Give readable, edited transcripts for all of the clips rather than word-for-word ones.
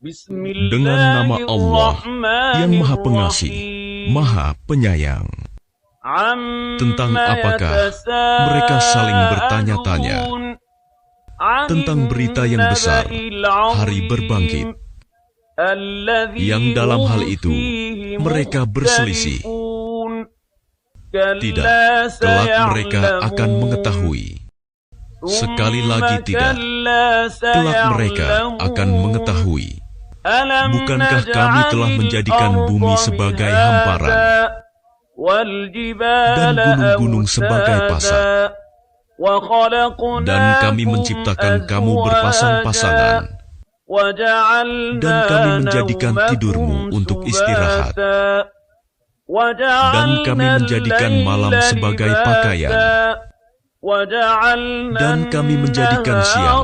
Dengan nama Allah yang Maha Pengasih, Bismillahirrahmanirrahim. Maha Penyayang. Tentang apakah mereka saling bertanya-tanya tentang berita yang besar, hari berbangkit, yang dalam hal itu mereka berselisih. Tidak, kelak mereka akan mengetahui. Sekali lagi tidak, kelak mereka akan mengetahui. Bukankah kami telah menjadikan bumi sebagai hamparan dan gunung-gunung sebagai pasak, dan kami menciptakan kamu berpasang-pasangan, dan kami menjadikan tidurmu untuk istirahat, dan kami menjadikan malam sebagai pakaian, dan kami menjadikan siang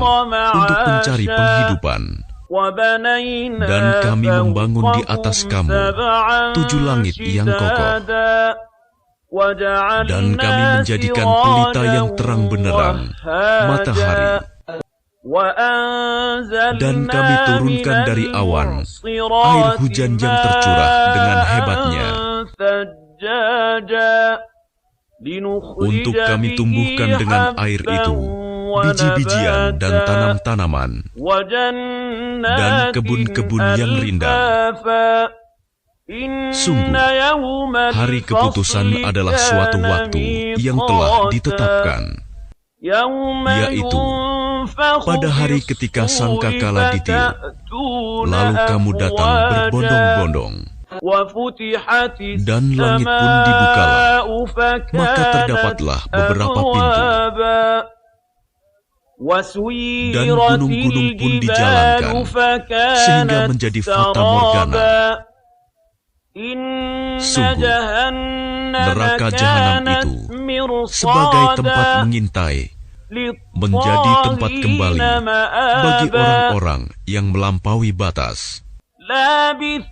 untuk mencari penghidupan, dan kami membangun di atas kamu 7 langit yang kokoh, dan kami menjadikan pelita yang terang benderang, matahari, dan kami turunkan dari awan air hujan yang tercurah dengan hebatnya, untuk kami tumbuhkan dengan air itu biji-bijian dan tanam-tanaman, dan kebun-kebun yang rindang. Sungguh, hari keputusan adalah suatu waktu yang telah ditetapkan, yaitu pada hari ketika sangkakala ditiup, lalu kamu datang berbondong-bondong, dan langit pun dibukalah, maka terdapatlah beberapa pintu, dan gunung-gunung pun dijalankan sehingga menjadi fata morgana. Sungguh, neraka jahanam itu sebagai tempat mengintai menjadi tempat kembali bagi orang-orang yang melampaui batas.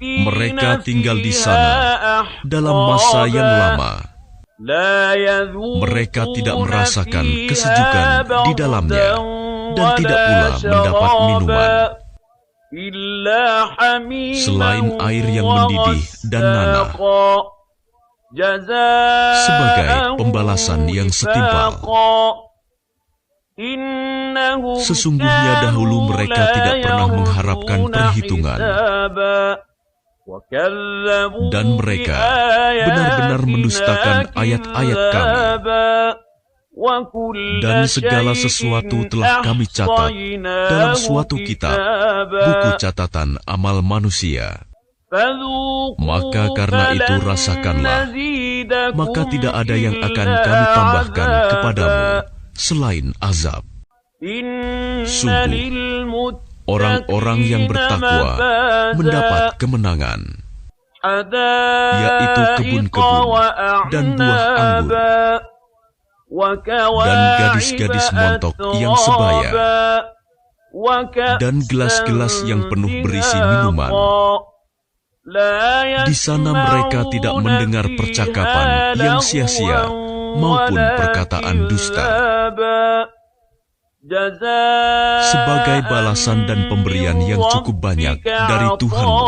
Mereka tinggal di sana dalam masa yang lama. Mereka tidak merasakan kesejukan di dalamnya, dan tidak pula mendapat minuman selain air yang mendidih dan nanah, sebagai pembalasan yang setimpal. Sesungguhnya dahulu mereka tidak pernah mengharapkan perhitungan, dan mereka benar-benar mendustakan ayat-ayat kami, dan segala sesuatu telah kami catat dalam suatu kitab, buku catatan amal manusia. Maka karena itu rasakanlah, maka tidak ada yang akan kami tambahkan kepadamu selain azab. Sungguh, orang-orang yang bertakwa mendapat kemenangan, yaitu kebun-kebun dan buah anggur, dan gadis-gadis montok yang sebaya, dan gelas-gelas yang penuh berisi minuman. Di sana mereka tidak mendengar percakapan yang sia-sia maupun perkataan dusta. Sebagai balasan dan pemberian yang cukup banyak dari Tuhanmu,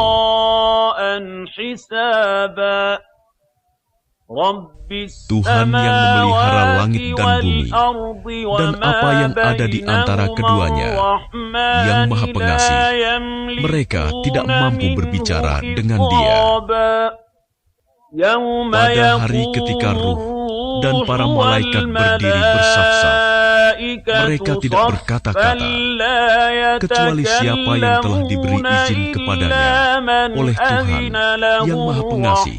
Tuhan yang memelihara langit dan bumi, dan apa yang ada di antara keduanya, yang Maha Pengasih, mereka tidak mampu berbicara dengan Dia. Pada hari ketika ruh dan para malaikat berdiri bersaf-saf, mereka tidak berkata-kata, kecuali siapa yang telah diberi izin kepadanya oleh Tuhan yang Maha Pengasih,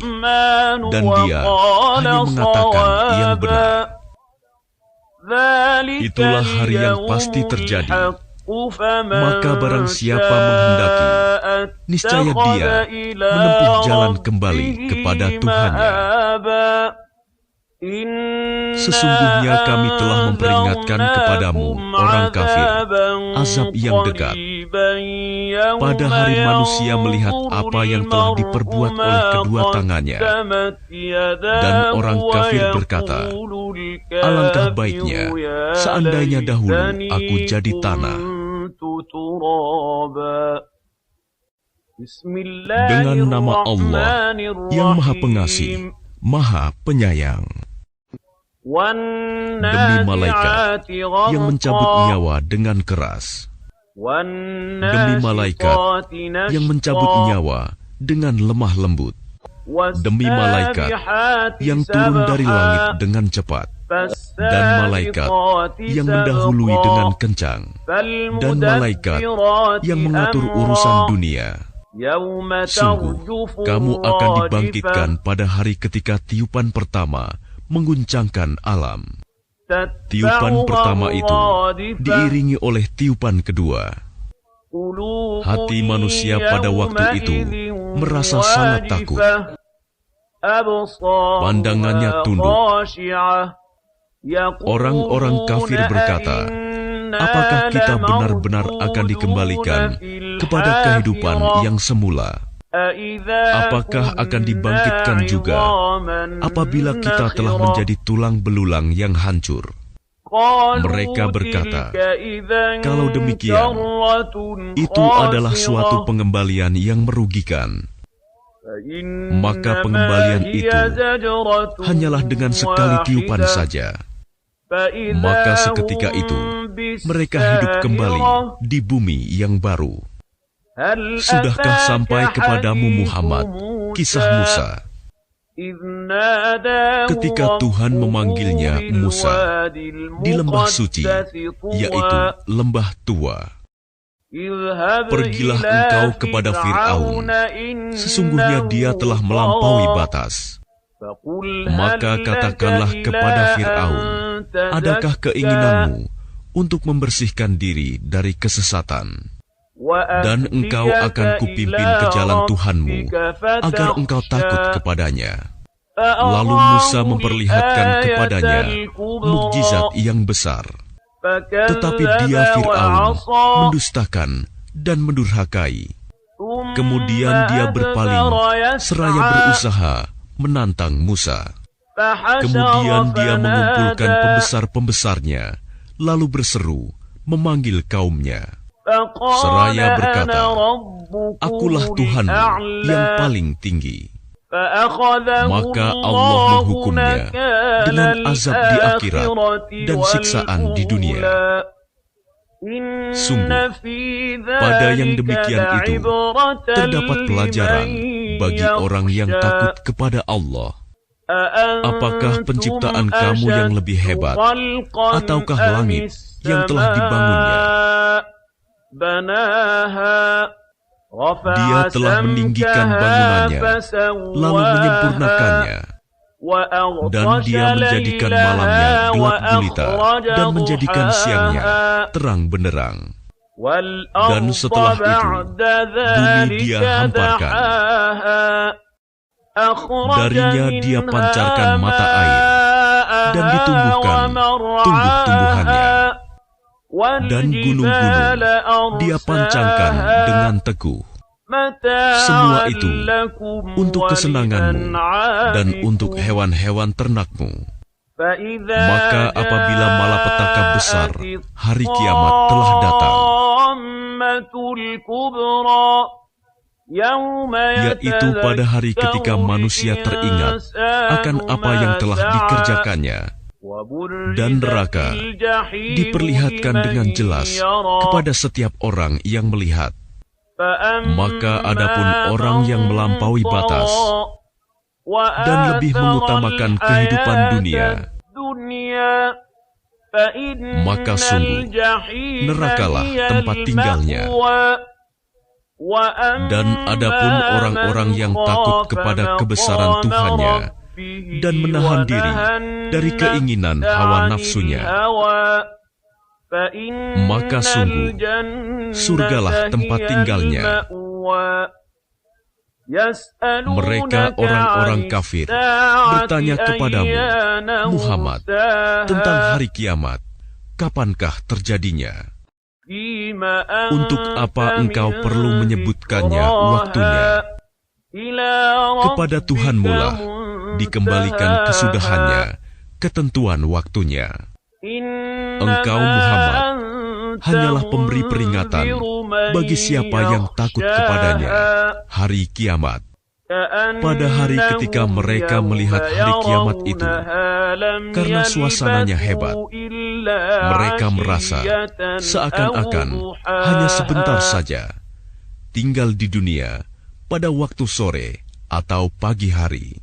dan Dia hanya mengatakan yang benar. Itulah hari yang pasti terjadi. Maka barang siapa menghendaki, niscaya dia menempuh jalan kembali kepada Tuhannya. Sesungguhnya kami telah memperingatkan kepadamu, orang kafir, azab yang dekat. Pada hari manusia melihat apa yang telah diperbuat oleh kedua tangannya, dan orang kafir berkata, alangkah baiknya seandainya dahulu aku jadi tanah. Dengan nama Allah yang Maha Pengasih, Maha Penyayang. Demi malaikat yang mencabut nyawa dengan keras. Demi malaikat yang mencabut nyawa dengan lemah lembut. Demi malaikat yang turun dari langit dengan cepat. Dan malaikat yang mendahului dengan kencang. Dan malaikat yang mengatur urusan dunia. Sungguh, kamu akan dibangkitkan pada hari ketika tiupan pertama mengguncangkan alam. Tiupan pertama itu diiringi oleh tiupan kedua. Hati manusia pada waktu itu merasa sangat takut. Pandangannya tunduk. Orang-orang kafir berkata, apakah kita benar-benar akan dikembalikan kepada kehidupan yang semula? Apakah akan dibangkitkan juga apabila kita telah menjadi tulang belulang yang hancur? Mereka berkata, kalau demikian, itu adalah suatu pengembalian yang merugikan. Maka pengembalian itu hanyalah dengan sekali tiupan saja. Maka seketika itu, mereka hidup kembali di bumi yang baru. Sudahkah sampai kepadamu Muhammad kisah Musa? Ketika Tuhan memanggilnya Musa di lembah suci, yaitu lembah tua. Pergilah engkau kepada Fir'aun, sesungguhnya dia telah melampaui batas. Maka katakanlah kepada Fir'aun, adakah keinginanmu untuk membersihkan diri dari kesesatan? Dan engkau akan kupimpin ke jalan Tuhanmu, agar engkau takut kepadanya. Lalu Musa memperlihatkan kepadanya mukjizat yang besar. Tetapi dia Fir'aun mendustakan dan mendurhakai. Kemudian dia berpaling seraya berusaha menantang Musa. Kemudian dia mengumpulkan pembesar-pembesarnya, lalu berseru memanggil kaumnya. Seraya berkata, akulah Tuhanmu yang paling tinggi. Maka Allah menghukumnya dengan azab di akhirat dan siksaan di dunia. Sungguh, pada yang demikian itu terdapat pelajaran bagi orang yang takut kepada Allah. Apakah penciptaan kamu yang lebih hebat, ataukah langit yang telah dibangunnya? Dia telah meninggikan bangunannya, lalu menyempurnakannya. Dan dia menjadikan malamnya gelap gulita, dan menjadikan siangnya terang benderang. Dan setelah itu, bumi dia hamparkan. Darinya dia pancarkan mata air, dan ditumbuhkan tumbuh-tumbuhannya. Dan gunung-gunung dia pancangkan dengan teguh. Semua itu untuk kesenanganmu dan untuk hewan-hewan ternakmu. Maka apabila malapetaka besar, hari kiamat telah datang, yaitu pada hari ketika manusia teringat akan apa yang telah dikerjakannya. Dan neraka diperlihatkan dengan jelas kepada setiap orang yang melihat. Maka adapun orang yang melampaui batas dan lebih mengutamakan kehidupan dunia, maka sungguh nerakalah tempat tinggalnya. Dan adapun orang-orang yang takut kepada kebesaran Tuhannya dan menahan diri dari keinginan hawa nafsunya, maka sungguh surgalah tempat tinggalnya. Mereka orang-orang kafir bertanya kepadamu, Muhammad, tentang hari kiamat, kapankah terjadinya? Untuk apa engkau perlu menyebutkannya waktunya? Kepada Tuhanmu lah dikembalikan kesudahannya, ketentuan waktunya. Engkau Muhammad hanyalah pemberi peringatan bagi siapa yang takut kepadanya, hari kiamat. Pada hari ketika mereka melihat hari kiamat itu, karena suasananya hebat, mereka merasa seakan-akan hanya sebentar saja tinggal di dunia pada waktu sore atau pagi hari.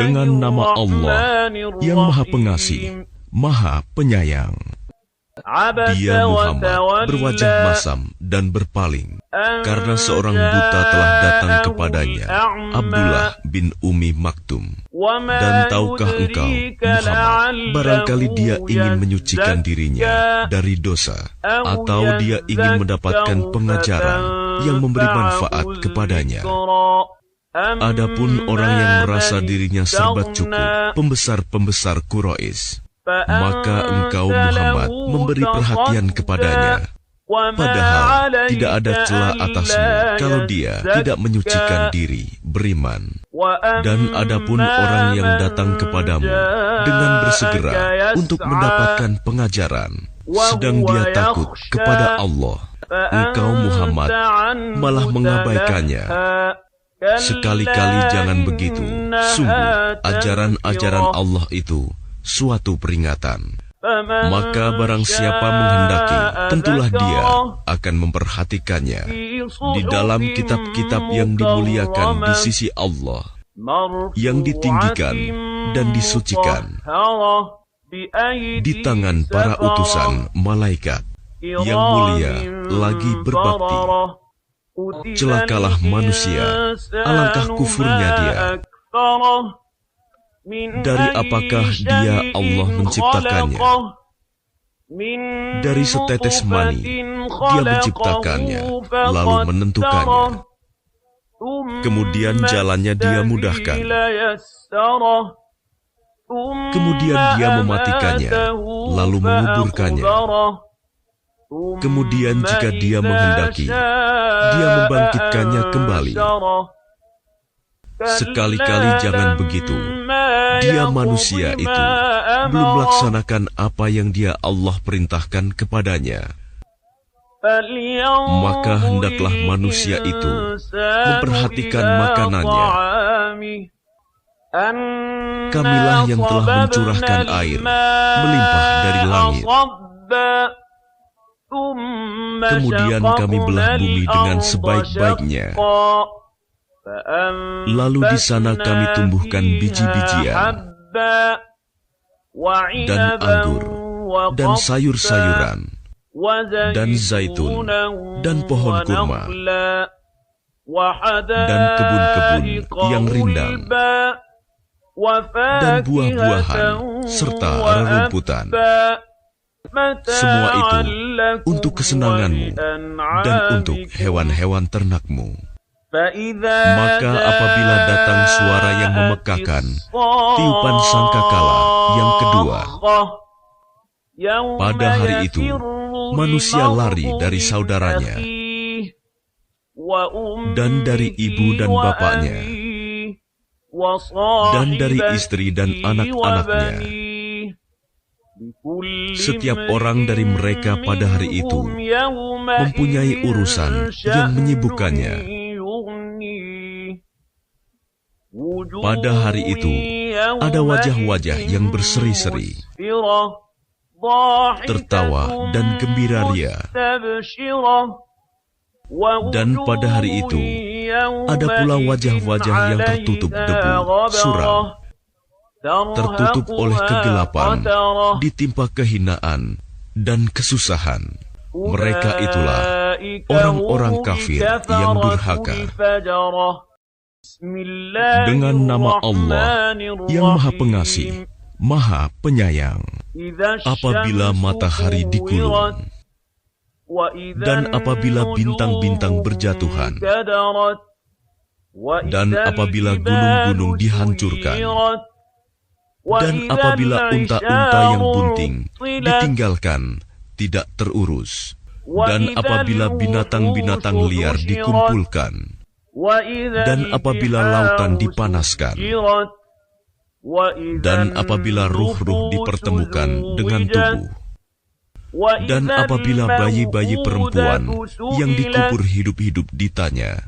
Dengan nama Allah yang Maha Pengasih, Maha Penyayang. Dia Muhammad berwajah masam dan berpaling karena seorang buta telah datang kepadanya, Abdullah bin Ummi Maktum. Dan tahukah engkau, Muhammad, barangkali dia ingin menyucikan dirinya dari dosa, atau dia ingin mendapatkan pengajaran yang memberi manfaat kepadanya. Adapun orang yang merasa dirinya serba cukup, pembesar-pembesar Quraisy, maka engkau Muhammad memberi perhatian kepadanya. Padahal tidak ada celah atasmu kalau dia tidak menyucikan diri, beriman. Dan adapun orang yang datang kepadamu dengan bersegera untuk mendapatkan pengajaran, sedang dia takut kepada Allah, engkau Muhammad malah mengabaikannya. Sekali-kali jangan begitu. Sungguh, ajaran-ajaran Allah itu suatu peringatan. Maka barang siapa menghendaki, tentulah dia akan memperhatikannya di dalam kitab-kitab yang dimuliakan di sisi Allah, yang ditinggikan dan disucikan di tangan para utusan malaikat yang mulia lagi berbakti. Celakalah manusia, alangkah kufurnya dia. Dari apakah dia Allah menciptakannya? Dari setetes mani dia menciptakannya, lalu menentukannya. Kemudian jalannya dia mudahkan. Kemudian dia mematikannya, lalu menguburkannya. Kemudian jika dia menghendaki, dia membangkitkannya kembali. Sekali-kali jangan begitu. Dia manusia itu belum melaksanakan apa yang dia Allah perintahkan kepadanya. Maka hendaklah manusia itu memperhatikan makanannya. Kamilah yang telah mencurahkan air melimpah dari langit. Kemudian kami belah bumi dengan sebaik-baiknya. Lalu di sana kami tumbuhkan biji-bijian dan anggur dan sayur-sayuran dan zaitun dan pohon kurma dan kebun-kebun yang rindang dan buah-buahan serta rerumputan. Semua itu untuk kesenanganmu dan untuk hewan-hewan ternakmu. Maka apabila datang suara yang memekakan, tiupan sangkakala yang kedua, pada hari itu manusia lari dari saudaranya dan dari ibu dan bapaknya dan dari istri dan anak-anaknya. Setiap orang dari mereka pada hari itu mempunyai urusan yang menyibukkannya. Pada hari itu ada wajah-wajah yang berseri-seri, tertawa dan gembira ria. Dan pada hari itu ada pula wajah-wajah yang tertutup debu, suram, tertutup oleh kegelapan, ditimpa kehinaan dan kesusahan. Mereka itulah orang-orang kafir yang durhaka. Dengan nama Allah yang Maha Pengasih, Maha Penyayang. Apabila matahari digulung dan apabila bintang-bintang berjatuhan dan apabila gunung-gunung dihancurkan dan apabila unta-unta yang bunting ditinggalkan tidak terurus dan apabila binatang-binatang liar dikumpulkan dan apabila lautan dipanaskan dan apabila ruh-ruh dipertemukan dengan tubuh Dan apabila bayi-bayi perempuan yang dikubur hidup-hidup ditanya,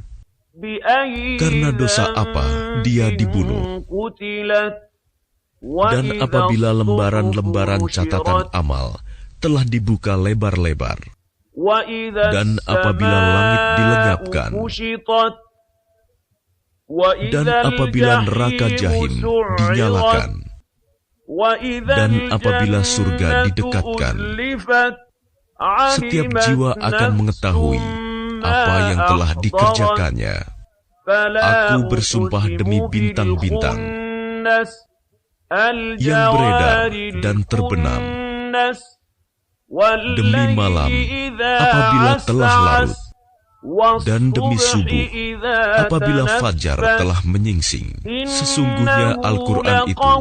karena dosa apa dia dibunuh? Dan apabila lembaran-lembaran catatan amal telah dibuka lebar-lebar, dan apabila langit dilenyapkan, dan apabila neraka jahim dinyalakan, dan apabila surga didekatkan, setiap jiwa akan mengetahui apa yang telah dikerjakannya. Aku bersumpah demi bintang-bintang yang beredar dan terbenam, demi malam apabila telah larut, dan demi subuh apabila fajar telah menyingsing. Sesungguhnya Al-Quran itu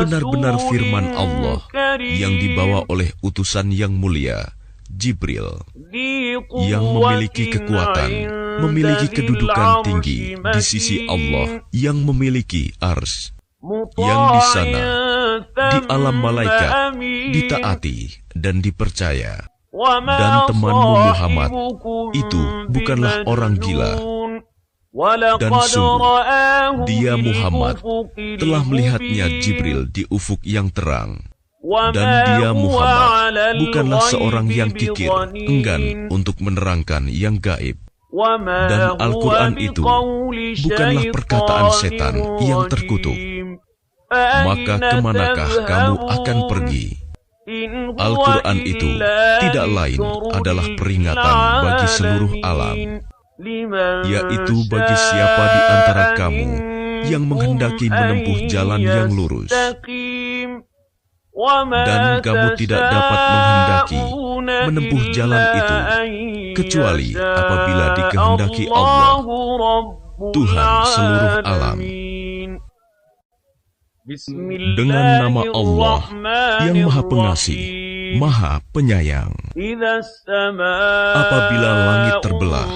benar-benar firman Allah yang dibawa oleh utusan yang mulia, Jibril, yang memiliki kekuatan, memiliki kedudukan tinggi di sisi Allah, yang memiliki ars, yang di sana, di alam malaikat, ditaati dan dipercaya. Dan temanmu Muhammad itu bukanlah orang gila. Dan sungguh, dia Muhammad telah melihatnya Jibril di ufuk yang terang. Dan dia Muhammad bukanlah seorang yang kikir, enggan untuk menerangkan yang gaib. Dan Al-Quran itu bukanlah perkataan setan yang terkutuk. Maka kemanakah kamu akan pergi? Al-Quran itu tidak lain adalah peringatan bagi seluruh alam, yaitu bagi siapa di antara kamu yang menghendaki menempuh jalan yang lurus. Dan kamu tidak dapat menghendaki menempuh jalan itu, kecuali apabila dikehendaki Allah, Tuhan seluruh alam. Dengan nama Allah yang Maha Pengasih, Maha Penyayang. Apabila langit terbelah,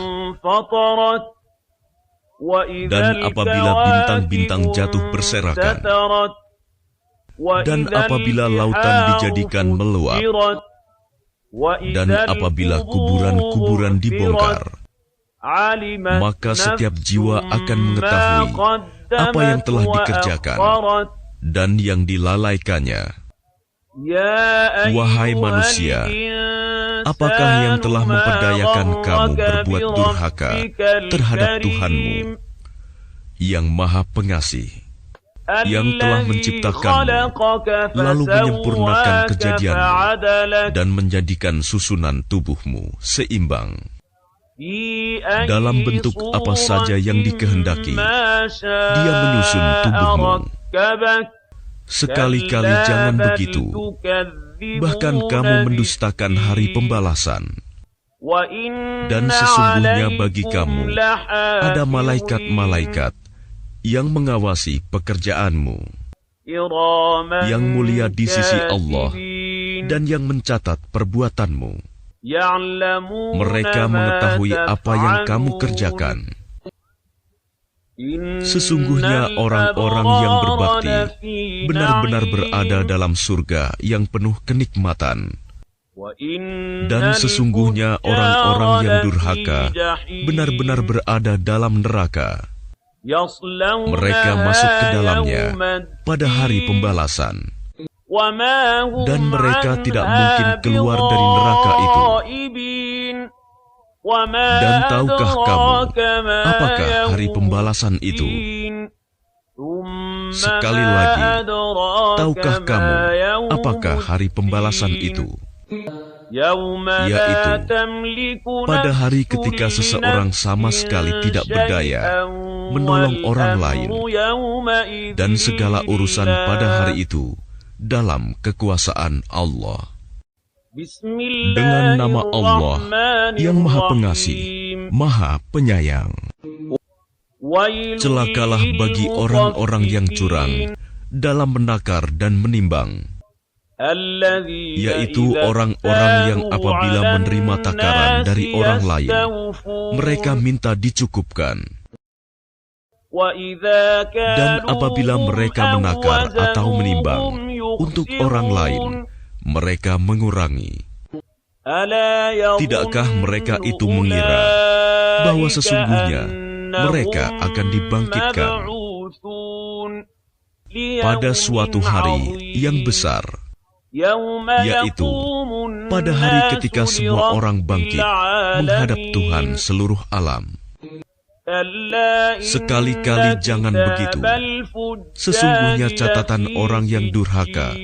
dan apabila bintang-bintang jatuh berserakan, dan apabila lautan dijadikan meluap, dan apabila kuburan-kuburan dibongkar, maka setiap jiwa akan mengetahui apa yang telah dikerjakan dan yang dilalaikannya. Wahai manusia, apakah yang telah memperdayakan kamu berbuat durhaka terhadap Tuhanmu yang Maha Pengasih, yang telah menciptakanmu, lalu menyempurnakan kejadianmu dan menjadikan susunan tubuhmu seimbang dalam bentuk apa saja yang dikehendaki? Dia menyusun tubuhmu. Sekali-kali jangan begitu, bahkan kamu mendustakan hari pembalasan. Dan sesungguhnya bagi kamu ada malaikat-malaikat yang mengawasi pekerjaanmu, yang mulia di sisi Allah dan yang mencatat perbuatanmu. Mereka mengetahui apa yang kamu kerjakan. Sesungguhnya orang-orang yang berbakti benar-benar berada dalam surga yang penuh kenikmatan. Dan sesungguhnya orang-orang yang durhaka benar-benar berada dalam neraka. Mereka masuk ke dalamnya pada hari pembalasan. Dan mereka tidak mungkin keluar dari neraka itu. Dan tahukah kamu apakah hari pembalasan itu? Sekali lagi, tahukah kamu apakah hari pembalasan itu? Yaitu pada hari ketika seseorang sama sekali tidak berdaya menolong orang lain, dan segala urusan pada hari itu dalam kekuasaan Allah. Dengan nama Allah yang Maha Pengasih, Maha Penyayang. Celakalah bagi orang-orang yang curang dalam menakar dan menimbang, yaitu orang-orang yang apabila menerima takaran dari orang lain, mereka minta dicukupkan. Dan apabila mereka menakar atau menimbang untuk orang lain, mereka mengurangi. Tidakkah mereka itu mengira bahwa sesungguhnya mereka akan dibangkitkan pada suatu hari yang besar, yaitu pada hari ketika semua orang bangkit menghadap Tuhan seluruh alam. Sekali-kali jangan begitu. Sesungguhnya catatan orang yang durhaka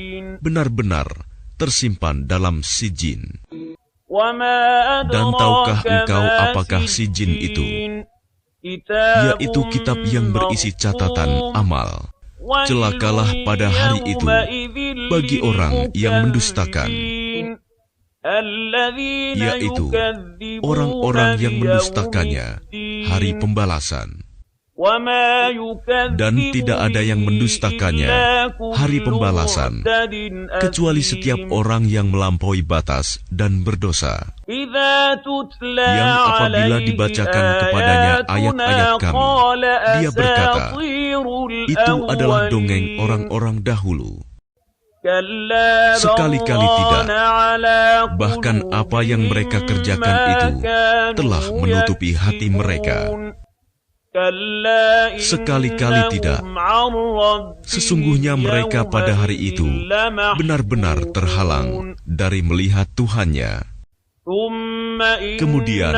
benar-benar tersimpan dalam sijin. Dan tahukah engkau apakah sijin itu? Yaitu kitab yang berisi catatan amal. Celakalah pada hari itu bagi orang yang mendustakan, yaitu orang-orang yang mendustakannya hari pembalasan. Dan tidak ada yang mendustakannya hari pembalasan kecuali setiap orang yang melampaui batas dan berdosa, yang apabila dibacakan kepadanya ayat-ayat kami, dia berkata, itu adalah dongeng orang-orang dahulu. Sekali-kali tidak. Bahkan apa yang mereka kerjakan itu telah menutupi hati mereka. Sekali-kali tidak. Sesungguhnya mereka pada hari itu benar-benar terhalang dari melihat Tuhannya. Kemudian,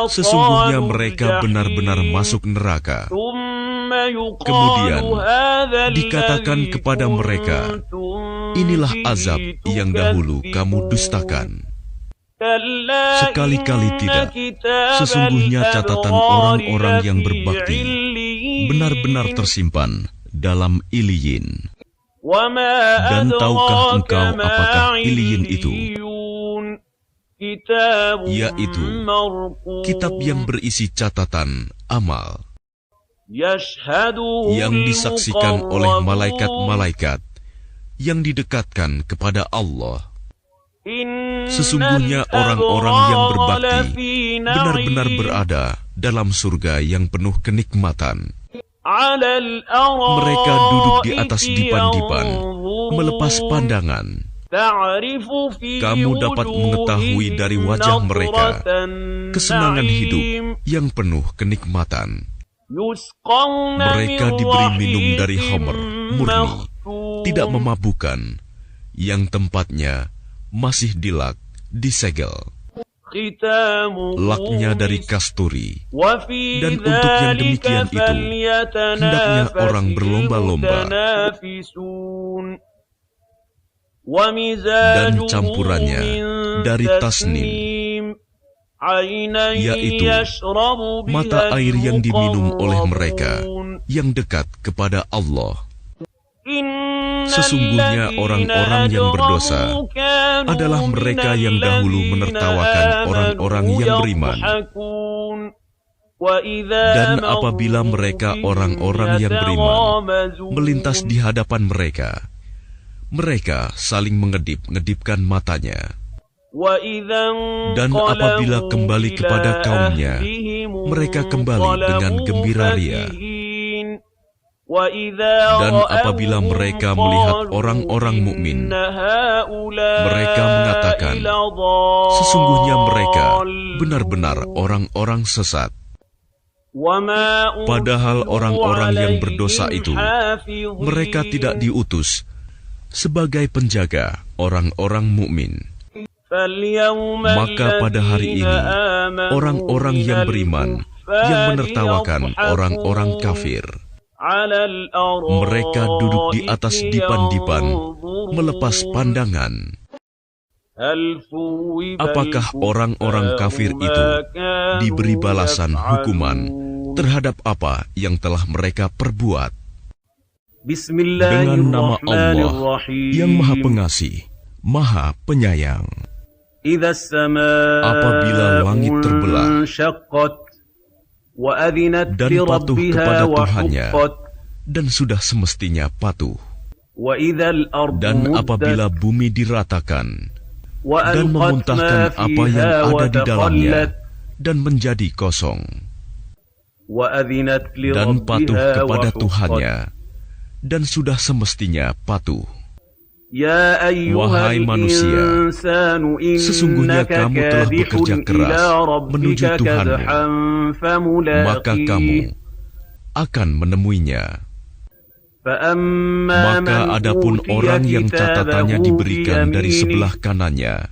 sesungguhnya mereka benar-benar masuk neraka. Kemudian, dikatakan kepada mereka, inilah azab yang dahulu kamu dustakan. Sekali-kali tidak. Sesungguhnya catatan orang-orang yang berbakti benar-benar tersimpan dalam Iliyin. Dan tahukah engkau apakah Iliyin itu? Yaitu kitab yang berisi catatan amal, yang disaksikan oleh malaikat-malaikat yang didekatkan kepada Allah. Sesungguhnya orang-orang yang berbakti benar-benar berada dalam surga yang penuh kenikmatan. Mereka duduk di atas dipan-dipan, melepas pandangan. Kamu dapat mengetahui dari wajah mereka kesenangan hidup yang penuh kenikmatan. Mereka diberi minum dari khamr murni, tidak memabukkan, yang tempatnya masih dilak, disegel. Laknya dari kasturi. Dan untuk yang demikian itu, hendaknya orang berlomba-lomba. Dan campurannya dari tasnim, yaitu mata air yang diminum oleh mereka yang dekat kepada Allah. Sesungguhnya orang-orang yang berdosa adalah mereka yang dahulu menertawakan orang-orang yang beriman. Dan apabila mereka orang-orang yang beriman melintas di hadapan mereka, mereka saling mengedip-ngedipkan matanya. Dan apabila kembali kepada kaumnya, mereka kembali dengan gembira ria. Dan apabila mereka melihat orang-orang mukmin, mereka mengatakan, sesungguhnya mereka benar-benar orang-orang sesat. Padahal orang-orang yang berdosa itu, mereka tidak diutus sebagai penjaga orang-orang mukmin. Maka pada hari ini, orang-orang yang beriman yang menertawakan orang-orang kafir, mereka duduk di atas dipan-dipan, melepas pandangan. Apakah orang-orang kafir itu diberi balasan hukuman terhadap apa yang telah mereka perbuat? Dengan nama Allah yang Maha Pengasih, Maha Penyayang. Apabila langit terbelah dan patuh kepada Tuhannya, dan sudah semestinya patuh. Dan apabila bumi diratakan dan memuntahkan apa yang ada di dalamnya dan menjadi kosong, dan patuh kepada Tuhannya, dan sudah semestinya patuh. Wahai manusia, sesungguhnya kamu telah bekerja keras menuju Tuhanmu, maka kamu akan menemuinya. Maka adapun orang yang catatannya diberikan dari sebelah kanannya,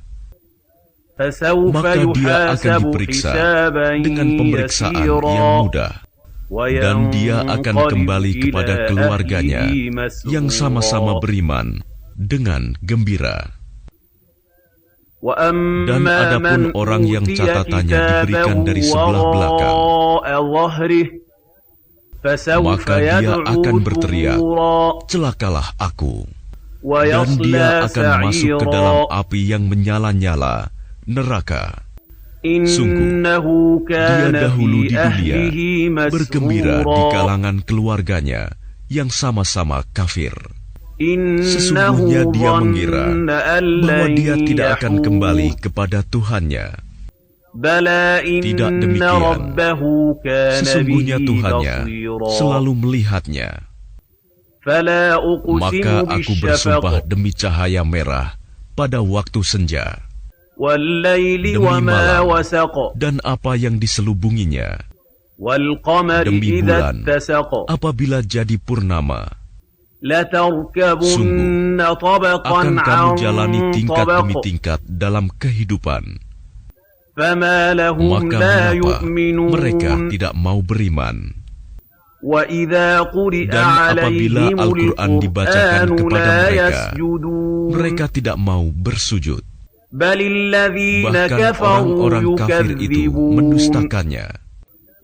maka dia akan diperiksa dengan pemeriksaan yang mudah, dan dia akan kembali kepada keluarganya yang sama-sama beriman dengan gembira. Dan adapun orang yang catatannya diberikan dari sebelah belakang, maka dia akan berteriak, "Celakalah aku!" Dan dia akan masuk ke dalam api yang menyala-nyala, neraka. Sungguh, dia dahulu di dunia bergembira di kalangan keluarganya yang sama-sama kafir. Sesungguhnya dia mengira bahwa dia tidak akan kembali kepada Tuhannya. Tidak demikian, sesungguhnya Tuhannya selalu melihatnya. Maka aku bersumpah demi cahaya merah pada waktu senja, demi malam dan apa yang diselubunginya, demi bulan apabila jadi purnama. Sungguh, akan kamu jalani tingkat demi tingkat dalam kehidupan. Maka mengapa mereka tidak mau beriman? Dan apabila Al-Quran dibacakan kepada mereka tidak mau bersujud. Bahkan orang-orang kafir itu mendustakannya.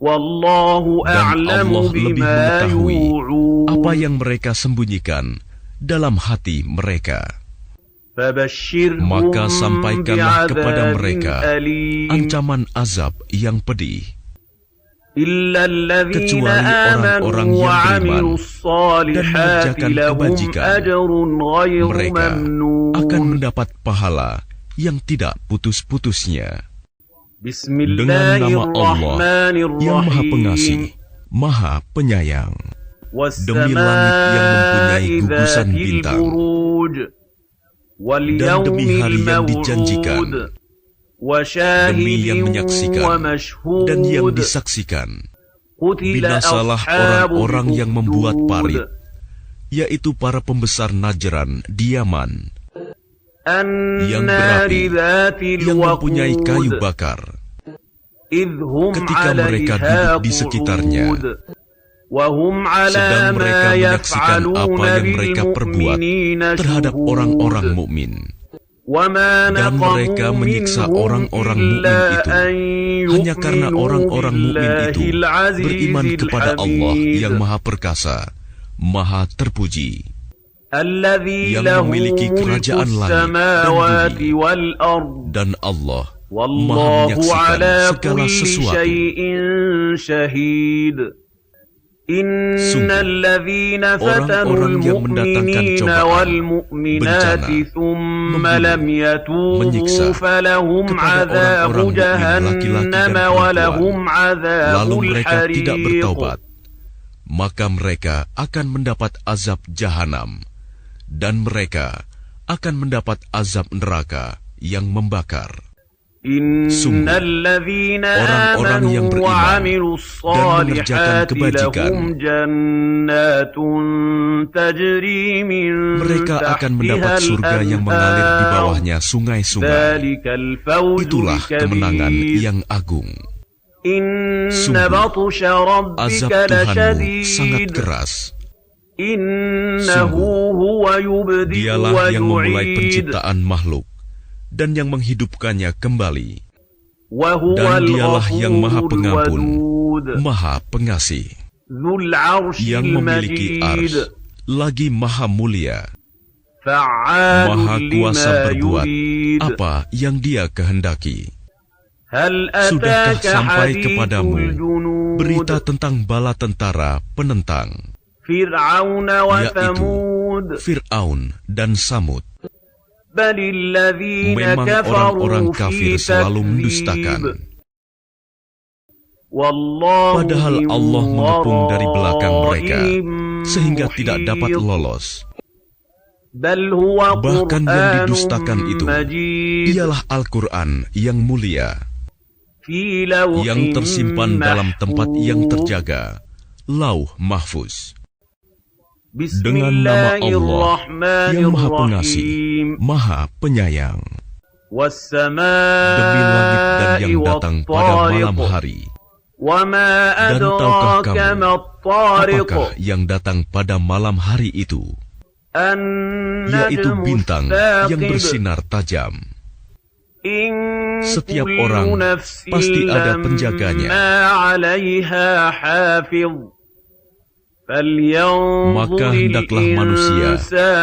Dan Allah lebih mengetahui apa yang mereka sembunyikan dalam hati mereka. Maka sampaikanlah kepada mereka ancaman azab yang pedih, kecuali orang-orang yang beriman dan mengerjakan kebajikan. Mereka akan mendapat pahala yang tidak putus-putusnya. Dengan nama Allah yang Maha Pengasih, Maha Penyayang. Demi langit yang mempunyai gugusan bintang, dan demi hari yang dijanjikan, demi yang menyaksikan dan yang disaksikan, binasalah orang-orang yang membuat parit, yaitu para pembesar Najran di Yaman, yang berapi, yang mempunyai kayu bakar, ketika mereka duduk di sekitarnya, sedang mereka menyaksikan apa yang mereka perbuat terhadap orang-orang mukmin. Dan mereka menyiksa orang-orang mukmin itu hanya karena orang-orang mukmin itu beriman kepada Allah yang Maha Perkasa, Maha Terpuji, yang memiliki kerajaan langit dan bumi, dan Allah Maha menyaksikan segala sesuatu. Sungguh, orang-orang yang mendatangkan cobaan, bencana, membunuh, menyiksa kepada orang-orang mukmin laki-laki dan perempuan, lalu mereka tidak bertaubat, maka mereka akan mendapat azab jahanam, dan mereka akan mendapat azab neraka yang membakar. Sungguh, orang-orang yang beriman dan mengerjakan kebajikan, mereka akan mendapat surga yang mengalir di bawahnya sungai-sungai. Itulah kemenangan yang agung. Sungguh, azab Tuhanmu sangat keras. Sungguh, Dialah yang memulai penciptaan makhluk dan yang menghidupkannya kembali. Dan Dialah yang Maha Pengampun, Maha Pengasih, yang memiliki ars, lagi Maha Mulia, Maha Kuasa berbuat apa yang Dia kehendaki. Sudahkah sampai kepadamu berita tentang bala tentara penentang, yaitu Fir'aun dan Samud? Memang orang-orang kafir selalu mendustakan. Padahal Allah mengepung dari belakang mereka sehingga tidak dapat lolos. Bahkan yang didustakan itu ialah Al-Quran yang mulia, yang tersimpan dalam tempat yang terjaga, Lauh Mahfuz. Dengan nama Allah yang Maha Pengasih, Maha Penyayang. Demi langit dan yang datang pada malam hari. Dan tahukah kamu apakah yang datang pada malam hari itu? Yaitu bintang yang bersinar tajam. Setiap orang pasti ada penjaganya. Maka hendaklah manusia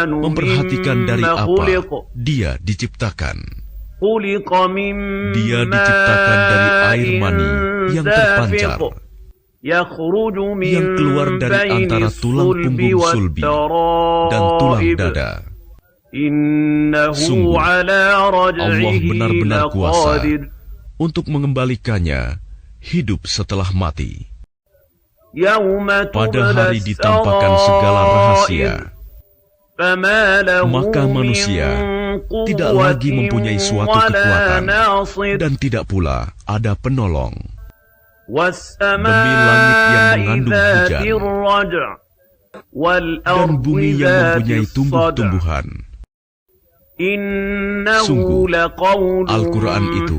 memperhatikan dari apa dia diciptakan. Dia diciptakan dari air mani yang terpancar, yang keluar dari antara tulang punggung sulbi dan tulang dada. Sungguh, Allah benar-benar kuasa untuk mengembalikannya hidup setelah mati. Pada hari ditampakkan segala rahasia, maka manusia tidak lagi mempunyai suatu kekuatan dan tidak pula ada penolong. Demi langit yang mengandung hujan dan bumi yang mempunyai tumbuh-tumbuhan. Sungguh, Al-Quran itu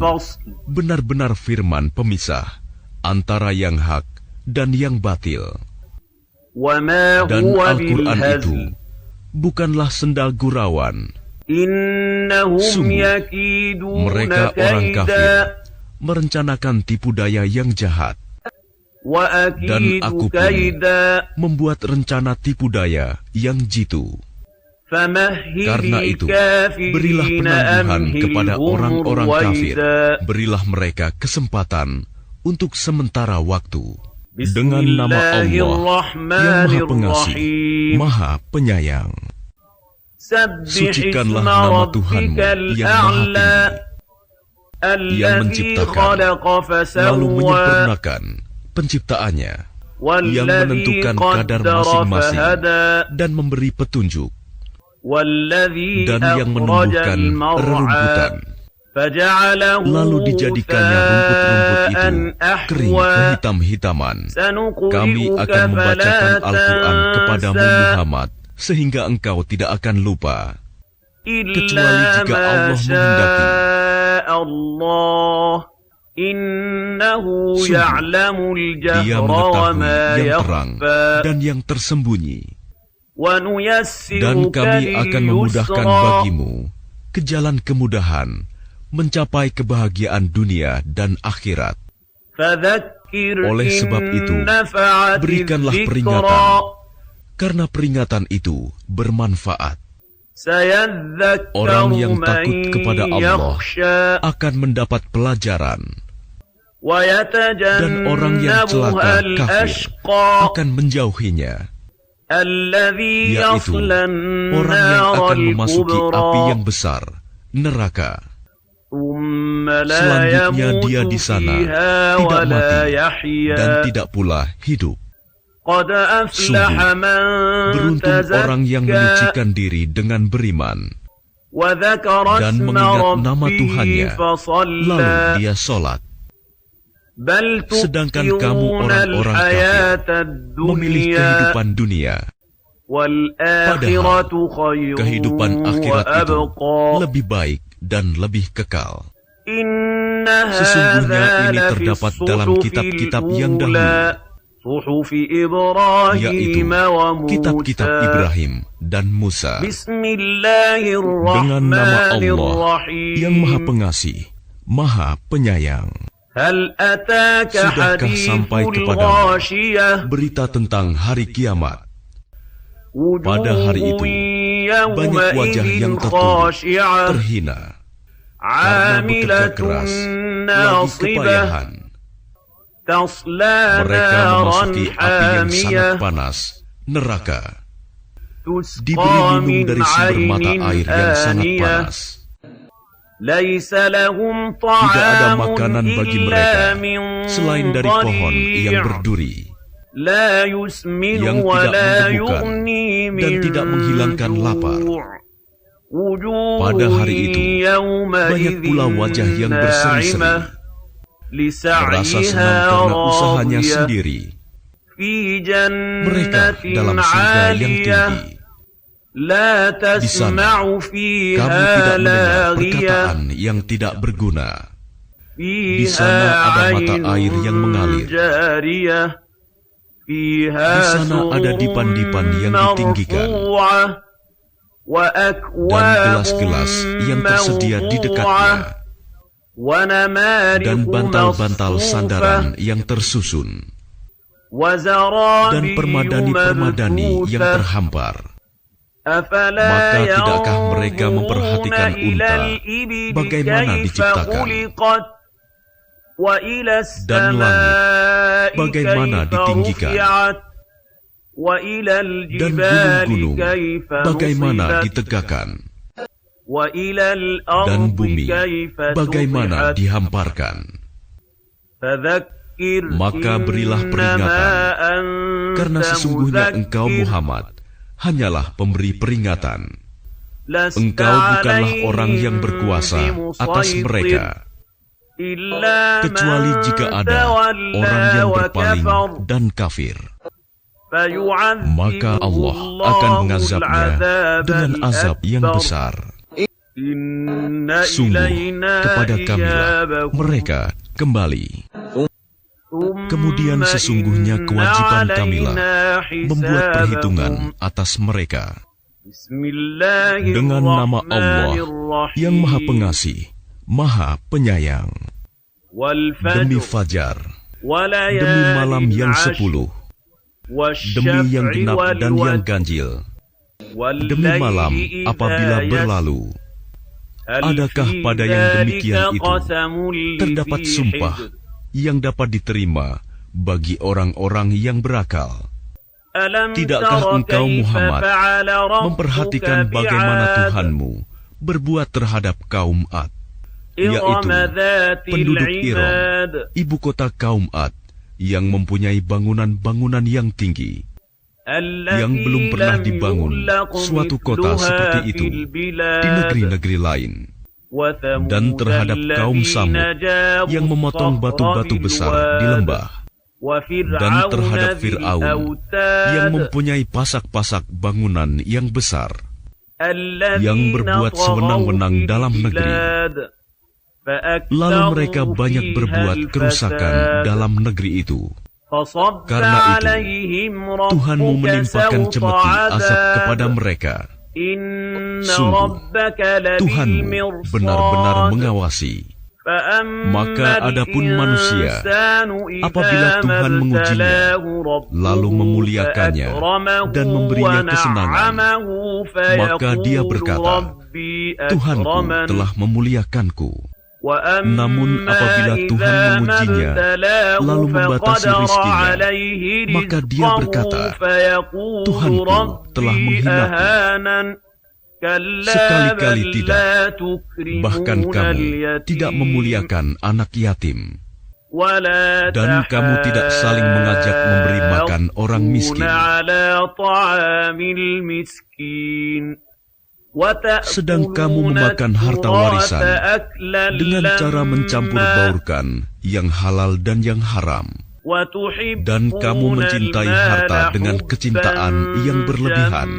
benar-benar firman pemisah antara yang hak dan yang batil. Dan Al-Quran itu bukanlah sendal gurauan. Sungguh, mereka orang kafir merencanakan tipu daya yang jahat. Dan aku pun membuat rencana tipu daya yang jitu. Karena itu, berilah penangguhan kepada orang-orang kafir. Berilah mereka kesempatan untuk sementara waktu. Dengan nama Allah yang Maha Pengasih, Maha Penyayang. Sucikanlah nama Tuhanmu yang Maha Tinggi, yang menciptakan lalu menyempurnakan penciptaannya, yang menentukan kadar masing-masing dan memberi petunjuk, dan yang menumbuhkan rerumputan, lalu dijadikannya rumput-rumput itu kering kehitam-hitaman. Kami akan membacakan Al-Quran kepadamu Muhammad sehingga engkau tidak akan lupa, kecuali jika Allah menghendaki. Sungguh, Dia mengetahui yang terang dan yang tersembunyi. Dan kami akan memudahkan bagimu ke jalan kemudahan, mencapai kebahagiaan dunia dan akhirat. Oleh sebab itu, berikanlah peringatan, karena peringatan itu bermanfaat. Orang yang takut kepada Allah akan mendapat pelajaran, dan orang yang celaka kafir akan menjauhinya, yaitu orang yang akan memasuki api yang besar, neraka. Selanjutnya dia di sana tidak mati dan tidak pula hidup. Sungguh, beruntung orang yang menyucikan diri dengan beriman dan mengingat nama Tuhannya, lalu dia sholat. Sedangkan kamu orang-orang kafir memilih kehidupan dunia, padahal kehidupan akhirat itu lebih baik dan lebih kekal. Sesungguhnya ini terdapat dalam kitab-kitab yang dahulu, yaitu kitab-kitab Ibrahim dan Musa. Dengan nama Allah yang Maha Pengasih, Maha Penyayang. Sudahkah sampai kepadamu berita tentang hari kiamat? Pada hari itu, banyak wajah yang tertunduk, terhina, karena bekerja keras, lagi kepayahan. Mereka memasuki api yang sangat panas, neraka. Diberi minum dari sumber mata air yang sangat panas. Tidak ada makanan bagi mereka selain dari pohon yang berduri, yang tidak memabukkan dan tidak menghilangkan lapar. Pada hari itu, banyak pula wajah yang berseri-seri, merasa senang karena usahanya sendiri. Mereka dalam surga yang tinggi. Di sana, kamu tidak mendengar perkataan yang tidak berguna. Di sana ada mata air yang mengalir. Di sana ada dipan-dipan yang ditinggikan. Dan gelas-gelas yang tersedia di dekatnya. Dan bantal-bantal sandaran yang tersusun. Dan permadani-permadani yang terhampar. Maka tidakkah mereka memperhatikan unta, bagaimana diciptakan, dan langit, bagaimana ditinggikan, dan gunung-gunung, bagaimana ditegakkan, dan bumi, bagaimana dihamparkan. Maka berilah peringatan, karena sesungguhnya engkau Muhammad hanyalah pemberi peringatan. Engkau bukanlah orang yang berkuasa atas mereka, kecuali jika ada orang yang berpaling dan kafir. Maka Allah akan mengazabnya dengan azab yang besar. Sungguh, kepada Kamilah mereka kembali. Kemudian sesungguhnya kewajiban Kamilah membuat perhitungan atas mereka. Dengan nama Allah yang Maha Pengasih, Maha Penyayang. Demi Fajar, demi malam yang 10, demi yang genap dan yang ganjil, demi malam apabila berlalu. Adakah pada yang demikian itu terdapat sumpah yang dapat diterima bagi orang-orang yang berakal? Tidakkah engkau Muhammad memperhatikan bagaimana Tuhanmu berbuat terhadap kaum Ad, yaitu penduduk Iram, ibu kota kaum Ad, yang mempunyai bangunan-bangunan yang tinggi, yang belum pernah dibangun suatu kota seperti itu di negeri-negeri lain. Dan terhadap kaum Samud yang memotong batu-batu besar di lembah. Dan terhadap Fir'aun yang mempunyai pasak-pasak bangunan yang besar, yang berbuat sewenang-wenang dalam negeri. Lalu mereka banyak berbuat kerusakan dalam negeri itu. Karena itu, Tuhanmu menimpakan cemeti azab kepada mereka. Sungguh, Tuhanmu benar-benar mengawasi. Maka adapun manusia, apabila Tuhan mengujinya, lalu memuliakannya dan memberinya kesenangan, maka dia berkata, Tuhanku telah memuliakanku. Namun apabila Tuhan mengujinya, lalu membatasi rizkinya, maka dia berkata, Tuhanku telah menghinaku. Sekali-kali tidak, bahkan kamu tidak memuliakan anak yatim. Dan kamu tidak saling mengajak memberi makan orang miskin. Sedang kamu memakan harta warisan dengan cara mencampur baurkan yang halal dan yang haram. Dan kamu mencintai harta dengan kecintaan yang berlebihan.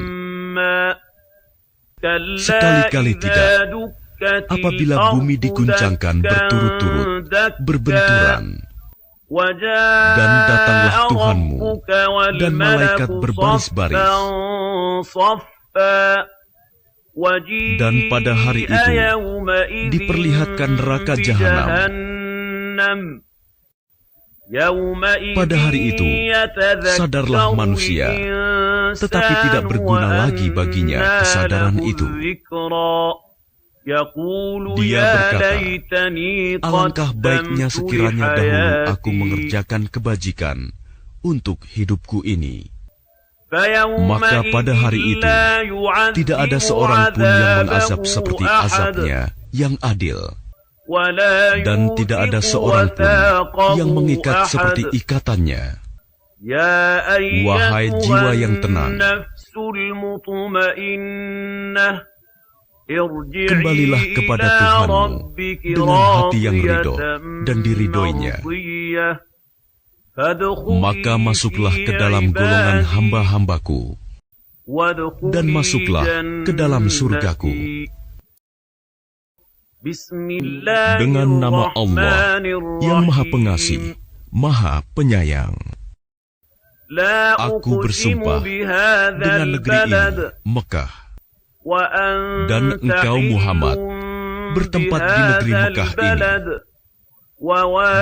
Sekali-kali tidak, apabila bumi diguncangkan berturut-turut, berbenturan, dan datanglah Tuhanmu, dan malaikat berbaris-baris. Dan pada hari itu, diperlihatkan neraka jahanam. Pada hari itu, sadarlah manusia, tetapi tidak berguna lagi baginya kesadaran itu. Dia berkata, alangkah baiknya sekiranya dahulu aku mengerjakan kebajikan untuk hidupku ini. Maka pada hari itu, tidak ada seorang pun yang mengazab seperti azabnya yang adil. Dan tidak ada seorang pun yang mengikat seperti ikatannya. Wahai jiwa yang tenang, Kembalilah kepada Tuhanmu dengan hati yang ridho dan diridhoinya. Maka masuklah ke dalam golongan hamba-hambaku, dan masuklah ke dalam surgaku. Dengan nama Allah yang Maha Pengasih, Maha Penyayang. Aku bersumpah dengan negeri ini, Mekah, dan engkau Muhammad bertempat di negeri Mekah ini,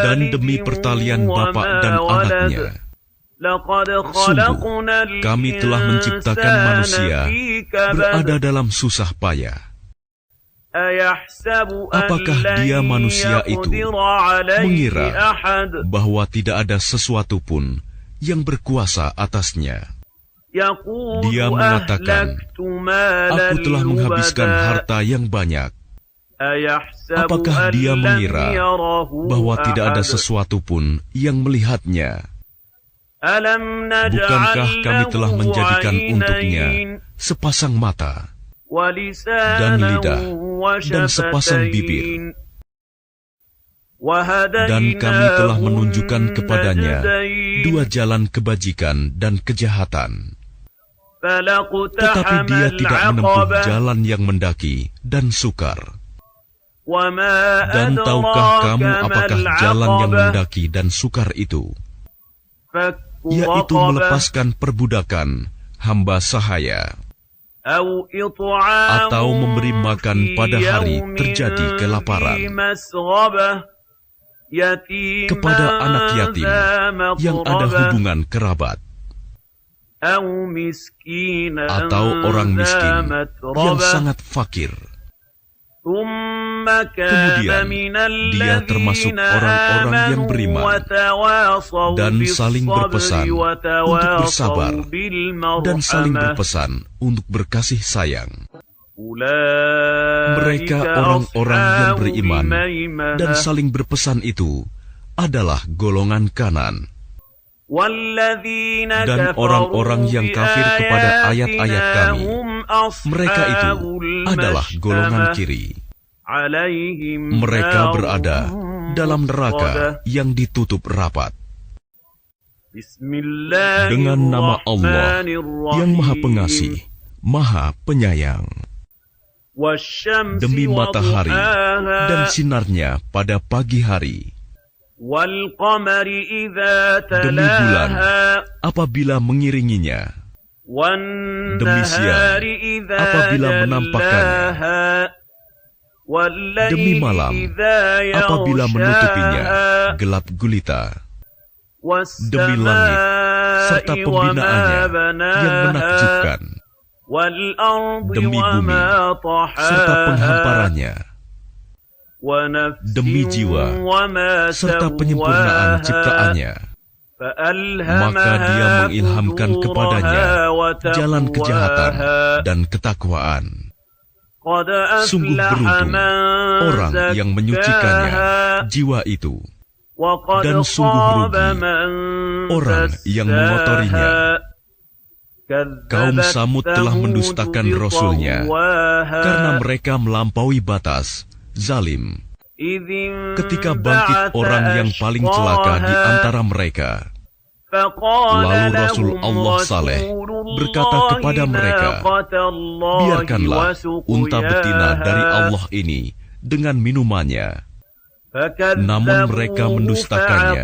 dan demi pertalian bapak dan anaknya, sungguh kami telah menciptakan manusia berada dalam susah payah. Apakah dia manusia itu mengira bahwa tidak ada sesuatu pun yang berkuasa atasnya? Dia mengatakan, aku telah menghabiskan harta yang banyak. Apakah dia mengira bahwa tidak ada sesuatu pun yang melihatnya? Bukankah kami telah menjadikan untuknya sepasang mata dan lidah dan sepasang bibir, dan kami telah menunjukkan kepadanya dua jalan kebajikan dan kejahatan. Tetapi dia tidak menempuh jalan yang mendaki dan sukar. Dan tahukah kamu apakah jalan yang mendaki dan sukar itu? Yaitu melepaskan perbudakan hamba sahaya, atau memberi makan pada hari terjadi kelaparan kepada anak yatim yang ada hubungan kerabat, atau orang miskin yang sangat fakir. Kemudian dia termasuk orang-orang yang beriman dan saling berpesan untuk bersabar dan saling berpesan untuk berkasih sayang. Mereka orang-orang yang beriman dan saling berpesan itu adalah golongan kanan. Dan orang-orang yang kafir kepada ayat-ayat kami, mereka itu adalah golongan kiri. Mereka berada dalam neraka yang ditutup rapat. Dengan nama Allah yang Maha Pengasih, Maha Penyayang. Demi matahari dan sinarnya pada pagi hari, demi bulan apabila mengiringinya, demi siang apabila menampakkannya, demi malam apabila menutupinya gelap gulita, demi langit serta pembinaannya yang menakjubkan, demi bumi serta penghamparannya, demi jiwa serta penyempurnaan ciptaannya, maka dia mengilhamkan kepadanya jalan kejahatan dan ketakwaan. Sungguh beruntung orang yang menyucikannya jiwa itu, dan sungguh rugi orang yang mengotorinya. Kaum Samud telah mendustakan Rasul-Nya karena mereka melampaui batas, zalim. Ketika bangkit orang yang paling celaka di antara mereka, lalu Rasul Allah Saleh berkata kepada mereka, biarkanlah unta betina dari Allah ini dengan minumannya. Namun mereka mendustakannya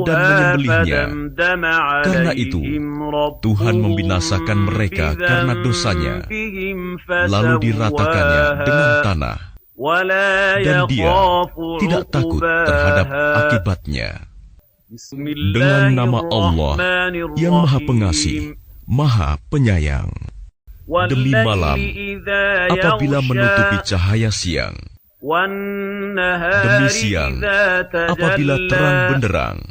dan menyembelihnya. Karena itu, Tuhan membinasakan mereka karena dosanya, lalu diratakannya dengan tanah, dan dia tidak takut terhadap akibatnya. Dengan nama Allah yang Maha Pengasih, Maha Penyayang. Demi malam apabila menutupi cahaya siang, demi siang apabila terang benderang,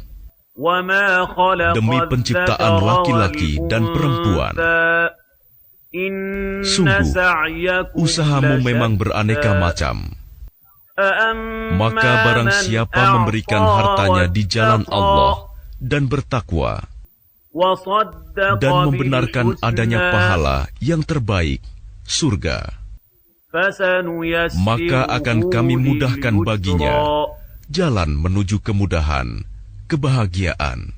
demi penciptaan laki-laki dan perempuan. Sungguh, usahamu memang beraneka macam. Maka barang siapa memberikan hartanya di jalan Allah dan bertakwa, dan membenarkan adanya pahala yang terbaik, surga, maka akan kami mudahkan baginya jalan menuju kemudahan, kebahagiaan.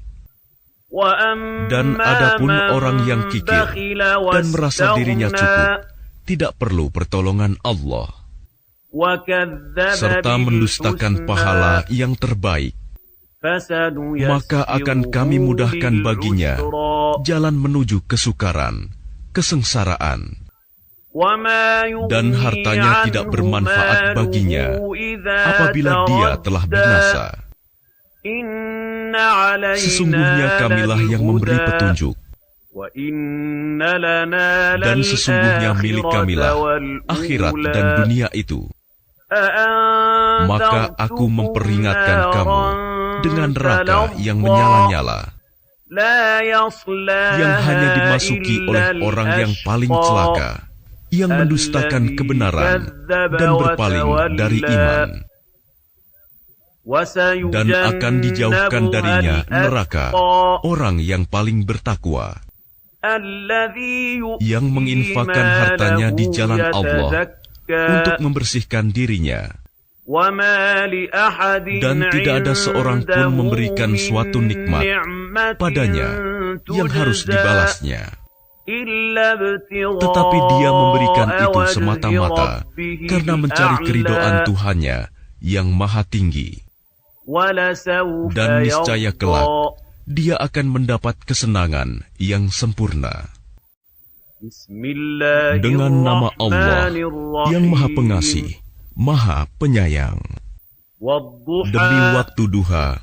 Dan adapun orang yang kikir dan merasa dirinya cukup, tidak perlu pertolongan Allah, serta mendustakan pahala yang terbaik, maka akan kami mudahkan baginya jalan menuju kesukaran, kesengsaraan. Dan hartanya tidak bermanfaat baginya apabila dia telah binasa. Sesungguhnya kamilah yang memberi petunjuk, dan sesungguhnya milik kamilah akhirat dan dunia itu. Maka aku memperingatkan kamu dengan neraka yang menyala-nyala, yang hanya dimasuki oleh orang yang paling celaka, yang mendustakan kebenaran dan berpaling dari iman. Dan akan dijauhkan darinya neraka orang yang paling bertakwa, yang menginfakkan hartanya di jalan Allah untuk membersihkan dirinya. Dan tidak ada seorang pun memberikan suatu nikmat padanya yang harus dibalasnya, tetapi dia memberikan itu semata-mata karena mencari keridhaan Tuhannya yang maha tinggi. Dan niscaya kelak dia akan mendapat kesenangan yang sempurna. Dengan nama Allah yang maha pengasih, maha penyayang. Demi waktu duha,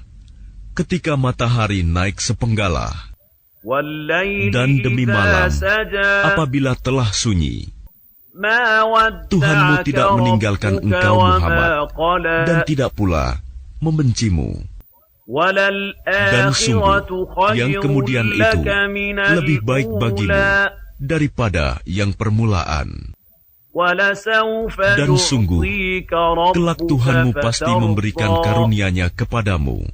ketika matahari naik sepenggalah, dan demi malam apabila telah sunyi, Tuhanmu tidak meninggalkan engkau Muhammad, dan tidak pula membencimu. Dan sungguh yang kemudian itu lebih baik bagimu daripada yang permulaan. Dan sungguh kelak Tuhanmu pasti memberikan karunia-Nya kepadamu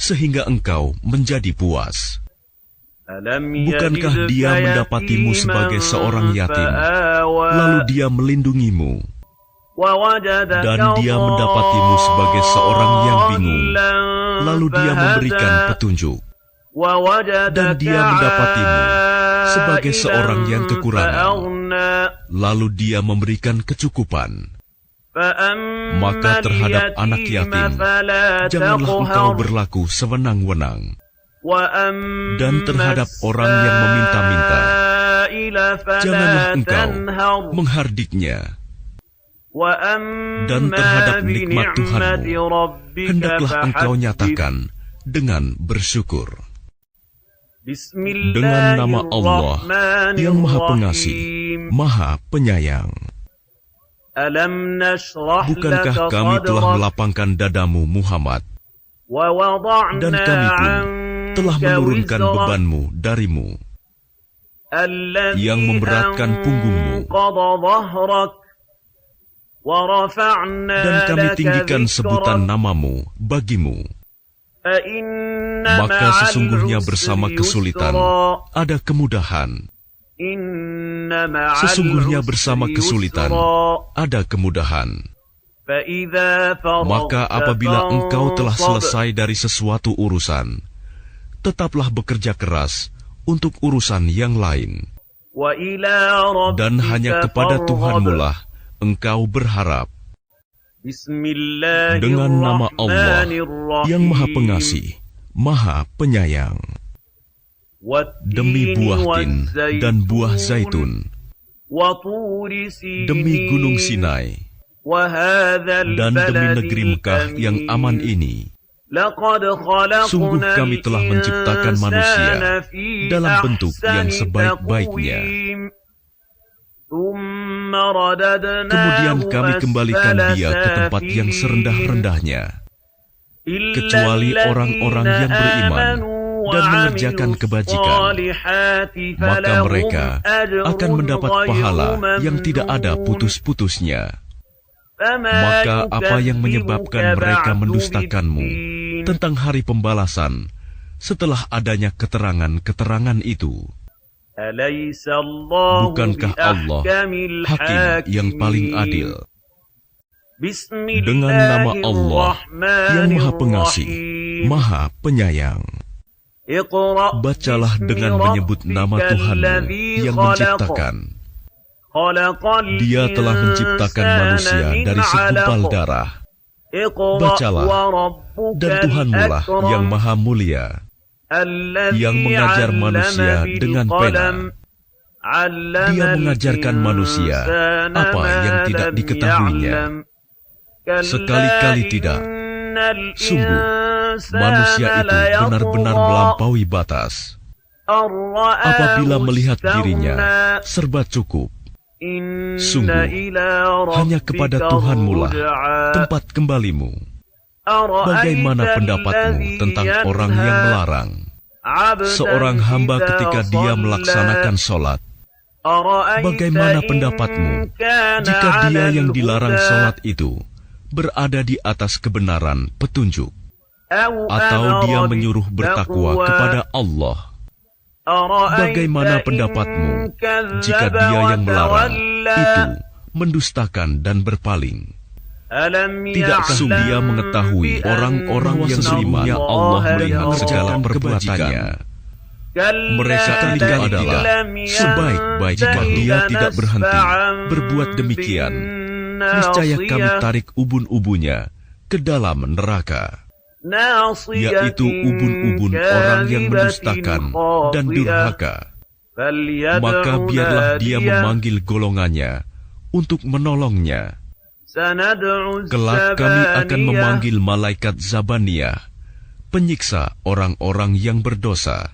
sehingga engkau menjadi puas. Bukankah Dia mendapatimu sebagai seorang yatim, lalu Dia melindungimu? Dan Dia mendapatimu sebagai seorang yang bingung, lalu Dia memberikan petunjuk. Dan Dia mendapatimu sebagai seorang yang kekurangan, lalu Dia memberikan kecukupan. Maka terhadap anak yatim, janganlah engkau berlaku sewenang-wenang. Dan terhadap orang yang meminta-minta, janganlah engkau menghardiknya. Dan terhadap nikmat Tuhanmu, hendaklah engkau nyatakan dengan bersyukur. Dengan nama Allah yang maha pengasih, maha penyayang. Bukankah kami telah melapangkan dadamu Muhammad, dan kami pun telah menurunkan bebanmu darimu, yang memberatkan punggungmu, dan kami tinggikan sebutan namamu bagimu. Maka sesungguhnya bersama kesulitan ada kemudahan. Sesungguhnya bersama kesulitan ada kemudahan. Maka apabila engkau telah selesai dari sesuatu urusan, tetaplah bekerja keras untuk urusan yang lain. Dan hanya kepada Tuhanmu lah engkau berharap. Dengan nama Allah yang maha pengasih, maha penyayang. Demi buah tin dan buah zaitun, demi gunung Sinai, dan demi negeri Mekah yang aman ini, sungguh kami telah menciptakan manusia dalam bentuk yang sebaik-baiknya. Kemudian kami kembalikan dia ke tempat yang serendah-rendahnya, kecuali orang-orang yang beriman dan mengerjakan kebajikan, maka mereka akan mendapat pahala yang tidak ada putus-putusnya. Maka apa yang menyebabkan mereka mendustakanmu tentang hari pembalasan setelah adanya keterangan-keterangan itu? Bukankah Allah Hakim yang paling adil? Dengan nama Allah yang Maha Pengasih, Maha Penyayang. Bacalah dengan menyebut nama Tuhanmu yang menciptakan. Dia telah menciptakan manusia dari segumpal darah. Bacalah, dan Tuhanmu lah yang Maha Mulia, yang mengajar manusia dengan pena. Dia mengajarkan manusia apa yang tidak diketahuinya. Sekali-kali tidak. Sungguh, manusia itu benar-benar melampaui batas. Apabila melihat dirinya serba cukup, sungguh, hanya kepada Tuhanmu lah tempat kembalimu. Bagaimana pendapatmu tentang orang yang melarang? Seorang hamba ketika dia melaksanakan sholat, bagaimana pendapatmu jika dia yang dilarang sholat itu berada di atas kebenaran petunjuk, atau dia menyuruh bertakwa kepada Allah? Bagaimana pendapatmu jika dia yang melarang itu mendustakan dan berpaling? Tidakkah dia mengetahui orang-orang yang sesungguhnya Allah melihat segala perbuatannya? Mereka itu adalah sebaik-baik jika dia tidak berhenti berbuat demikian. Niscaya kami tarik ubun-ubunnya ke dalam neraka, yaitu ubun-ubun orang yang mendustakan dan durhaka. Maka biarlah dia memanggil golongannya untuk menolongnya. Kelak kami akan memanggil malaikat Zabaniyah, penyiksa orang-orang yang berdosa.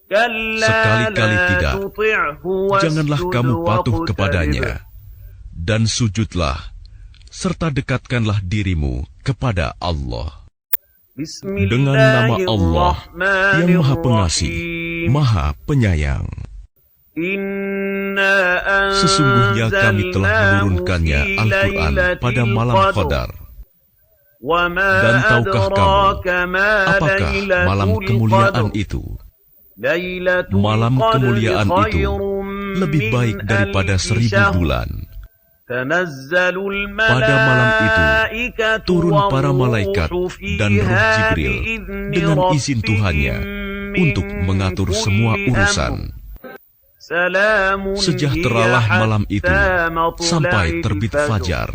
Sekali-kali tidak, janganlah kamu patuh kepadanya, dan sujudlah, serta dekatkanlah dirimu kepada Allah. Dengan nama Allah yang Maha Pengasih, Maha Penyayang. Sesungguhnya kami telah menurunkannya Al-Quran pada malam Qadar. Dan tahukah kamu, apakah malam kemuliaan itu? Malam kemuliaan itu lebih baik daripada 1000 bulan. Pada malam itu turun para malaikat dan Ruh Jibril dengan izin Tuhannya untuk mengatur semua urusan. Sejahteralah malam itu sampai terbit fajar.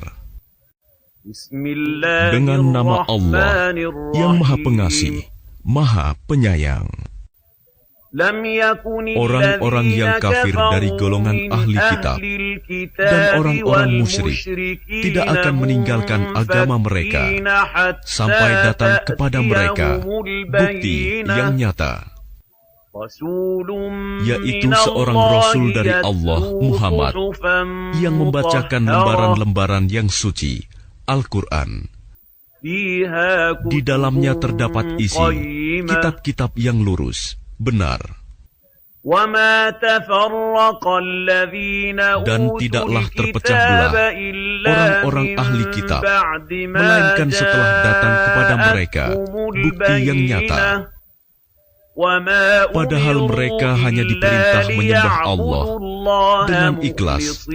Dengan nama Allah yang Maha Pengasih, Maha Penyayang. Orang-orang yang kafir dari golongan ahli kitab dan orang-orang musyrik tidak akan meninggalkan agama mereka sampai datang kepada mereka bukti yang nyata, yaitu seorang Rasul dari Allah, Muhammad, yang membacakan lembaran-lembaran yang suci, Al-Quran. Di dalamnya terdapat isi kitab-kitab yang lurus, benar. Dan tidaklah terpecah belah orang-orang ahli kitab, melainkan setelah datang kepada mereka bukti yang nyata. Padahal mereka hanya diperintah menyembah Allah dengan ikhlas,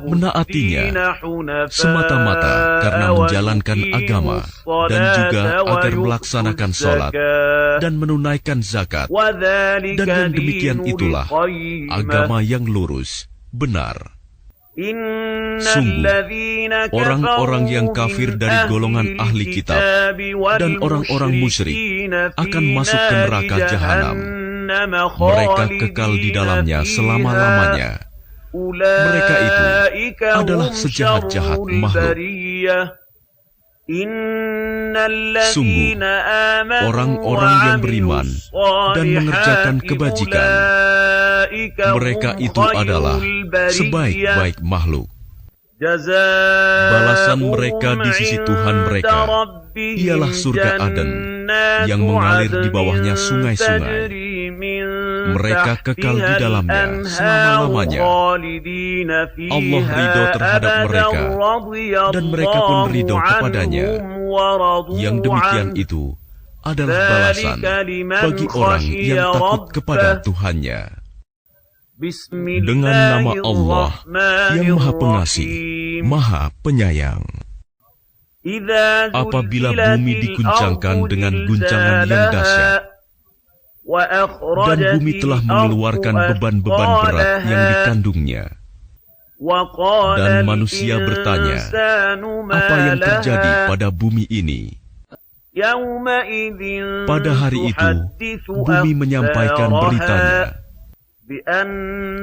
menaatinya semata-mata karena menjalankan agama, dan juga agar melaksanakan sholat dan menunaikan zakat. Dan yang demikian itulah agama yang lurus, benar. Sungguh, orang-orang yang kafir dari golongan ahli kitab dan orang-orang musyrik akan masuk ke neraka jahanam. Mereka kekal di dalamnya selama-lamanya. Mereka itu adalah sejahat-jahat makhluk. Sungguh, orang-orang yang beriman dan mengerjakan kebajikan, mereka itu adalah sebaik-baik makhluk. Balasan mereka di sisi Tuhan mereka ialah surga Aden yang mengalir di bawahnya sungai-sungai. Mereka kekal di dalamnya selama-lamanya. Allah ridho terhadap mereka, dan mereka pun ridho kepadanya. Yang demikian itu adalah balasan bagi orang yang takut kepada Tuhannya. Dengan nama Allah yang Maha Pengasih, Maha Penyayang. Apabila bumi diguncangkan dengan guncangan yang dahsyat, dan bumi telah mengeluarkan beban-beban berat yang dikandungnya, dan manusia bertanya, apa yang terjadi pada bumi ini? Pada hari itu, bumi menyampaikan beritanya,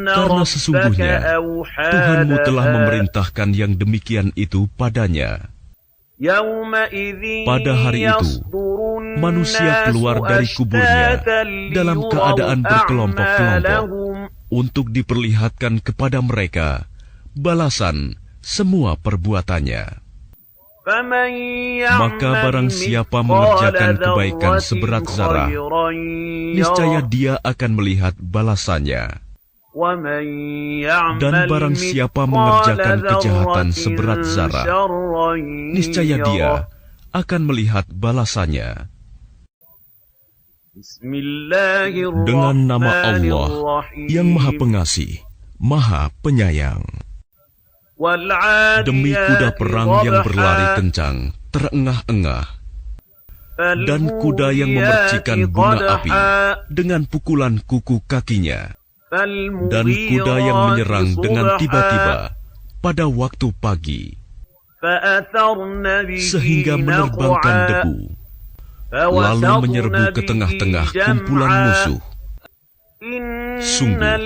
karena sesungguhnya Tuhanmu telah memerintahkan yang demikian itu padanya. Pada hari itu, manusia keluar dari kuburnya dalam keadaan berkelompok-kelompok untuk diperlihatkan kepada mereka balasan semua perbuatannya. Maka barang siapa mengerjakan kebaikan seberat zarah, niscaya dia akan melihat balasannya. Dan barang siapa mengerjakan kejahatan seberat zarah, niscaya dia akan melihat balasannya. Dengan nama Allah yang Maha Pengasih, Maha Penyayang. Demi kuda perang yang berlari kencang, terengah-engah, dan kuda yang memercikan bunga api dengan pukulan kuku kakinya, dan kuda yang menyerang dengan tiba-tiba pada waktu pagi, sehingga menerbangkan debu, lalu menyerbu ke tengah-tengah kumpulan musuh. Sungguh,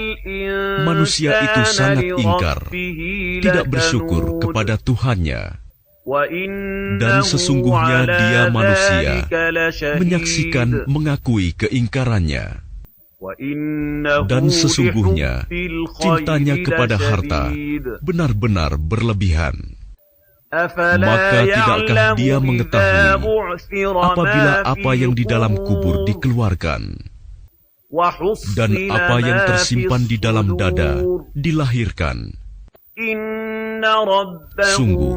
manusia itu sangat ingkar, tidak bersyukur kepada Tuhannya. Dan sesungguhnya dia manusia menyaksikan mengakui keingkarannya. Dan sesungguhnya cintanya kepada harta benar-benar berlebihan. Maka tidakkah dia mengetahui apabila apa yang di dalam kubur dikeluarkan, dan apa yang tersimpan di dalam dada dilahirkan? Sungguh,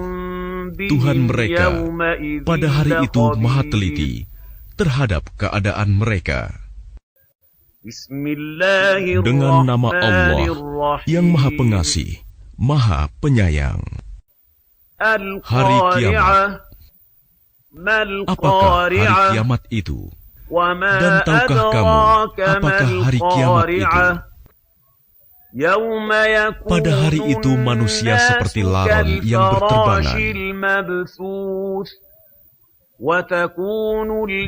Tuhan mereka pada hari itu maha teliti terhadap keadaan mereka. Dengan nama Allah yang Maha Pengasih, Maha Penyayang. Hari kiamat. Apakah hari kiamat itu? Dan tahukah kamu apakah hari kiamat itu? Pada hari itu manusia seperti laron yang berterbangan,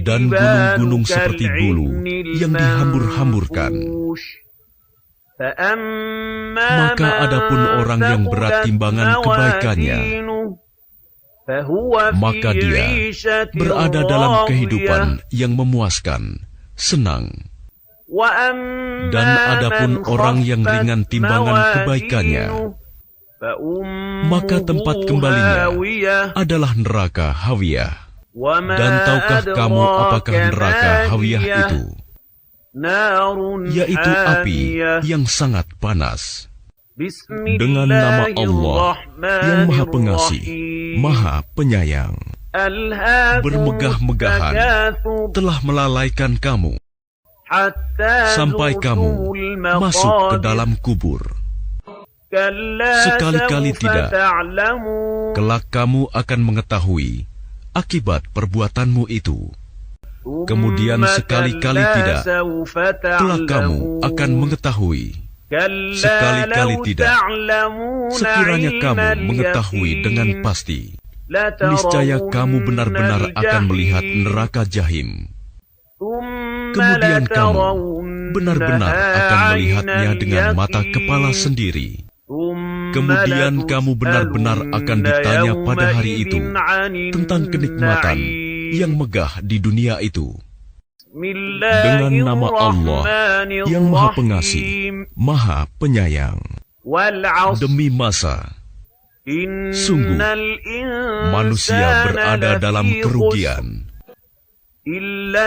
dan gunung-gunung seperti bulu yang dihambur-hamburkan. Maka adapun orang yang berat timbangan kebaikannya, maka dia berada dalam kehidupan yang memuaskan, senang. Dan adapun orang yang ringan timbangan kebaikannya, maka tempat kembalinya adalah neraka Hawiyah. Dan tahukah kamu apakah neraka Hawiyah itu? Yaitu api yang sangat panas. Dengan nama Allah yang Maha Pengasih, Maha Penyayang. Bermegah-megahan telah melalaikan kamu, sampai kamu masuk ke dalam kubur. Sekali-kali tidak, kelak kamu akan mengetahui akibat perbuatanmu itu. Kemudian sekali-kali tidak, kelak kamu akan mengetahui. Sekali-kali tidak, sekiranya kamu mengetahui dengan pasti, niscaya kamu benar-benar akan melihat neraka Jahim. Kemudian kamu benar-benar akan melihatnya dengan mata kepala sendiri. Kemudian kamu benar-benar akan ditanya pada hari itu tentang kenikmatan yang megah di dunia itu. Dengan nama Allah yang Maha Pengasih, Maha Penyayang. Demi masa, sungguh manusia berada dalam kerugian,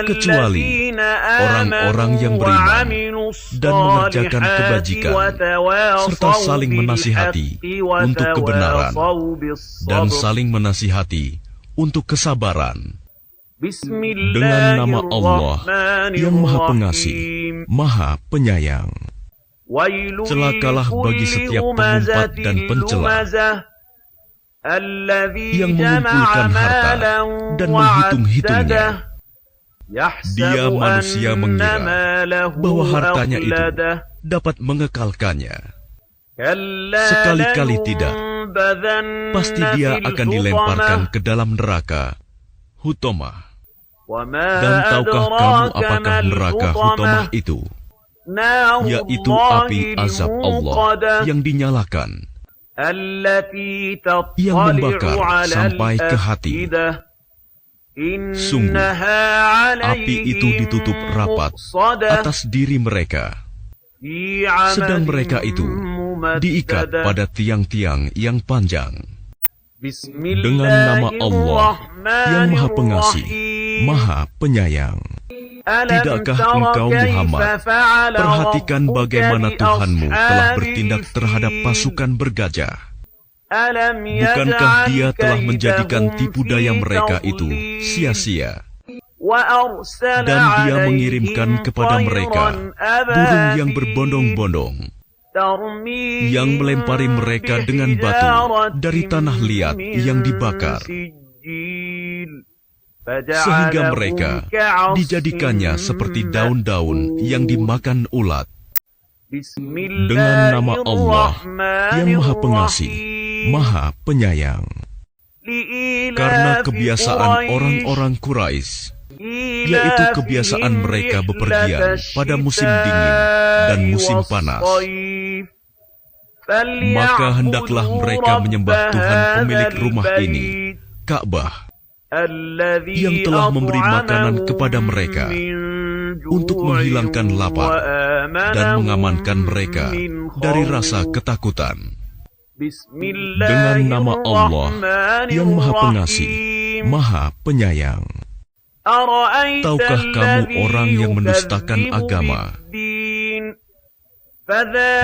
kecuali orang-orang yang beriman dan mengerjakan kebajikan, serta saling menasihati untuk kebenaran, dan saling menasihati untuk kesabaran. Dengan nama Allah yang Maha Pengasih, Maha Penyayang. Celakalah bagi setiap pengumpat dan pencela yang mengumpulkan harta dan menghitung-hitungnya. Dia manusia mengira bahwa hartanya itu dapat mengekalkannya. Sekali-kali tidak, pasti dia akan dilemparkan ke dalam neraka Hutomah. Dan tahukah kamu apakah neraka Hutomah itu? Yaitu api azab Allah yang dinyalakan, yang membakar sampai ke hati. Sungguh, api itu ditutup rapat atas diri mereka, sedang mereka itu diikat pada tiang-tiang yang panjang. Dengan nama Allah yang Maha Pengasih, Maha Penyayang. Tidakkah engkau Muhammad perhatikan bagaimana Tuhanmu telah bertindak terhadap pasukan bergajah? Bukankah Dia telah menjadikan tipu daya mereka itu sia-sia? Dan Dia mengirimkan kepada mereka burung yang berbondong-bondong, yang melempari mereka dengan batu dari tanah liat yang dibakar, sehingga mereka dijadikannya seperti daun-daun yang dimakan ulat. Dengan nama Allah yang Maha Pengasih, Maha Penyayang. Karena kebiasaan orang-orang Quraisy, yaitu kebiasaan mereka bepergian pada musim dingin dan musim panas, maka hendaklah mereka menyembah Tuhan pemilik rumah ini, Ka'bah, yang telah memberi makanan kepada mereka untuk menghilangkan lapar dan mengamankan mereka dari rasa ketakutan. Dengan nama Allah yang Maha Pengasih, Maha Penyayang. Tahukah kamu orang yang mendustakan agama?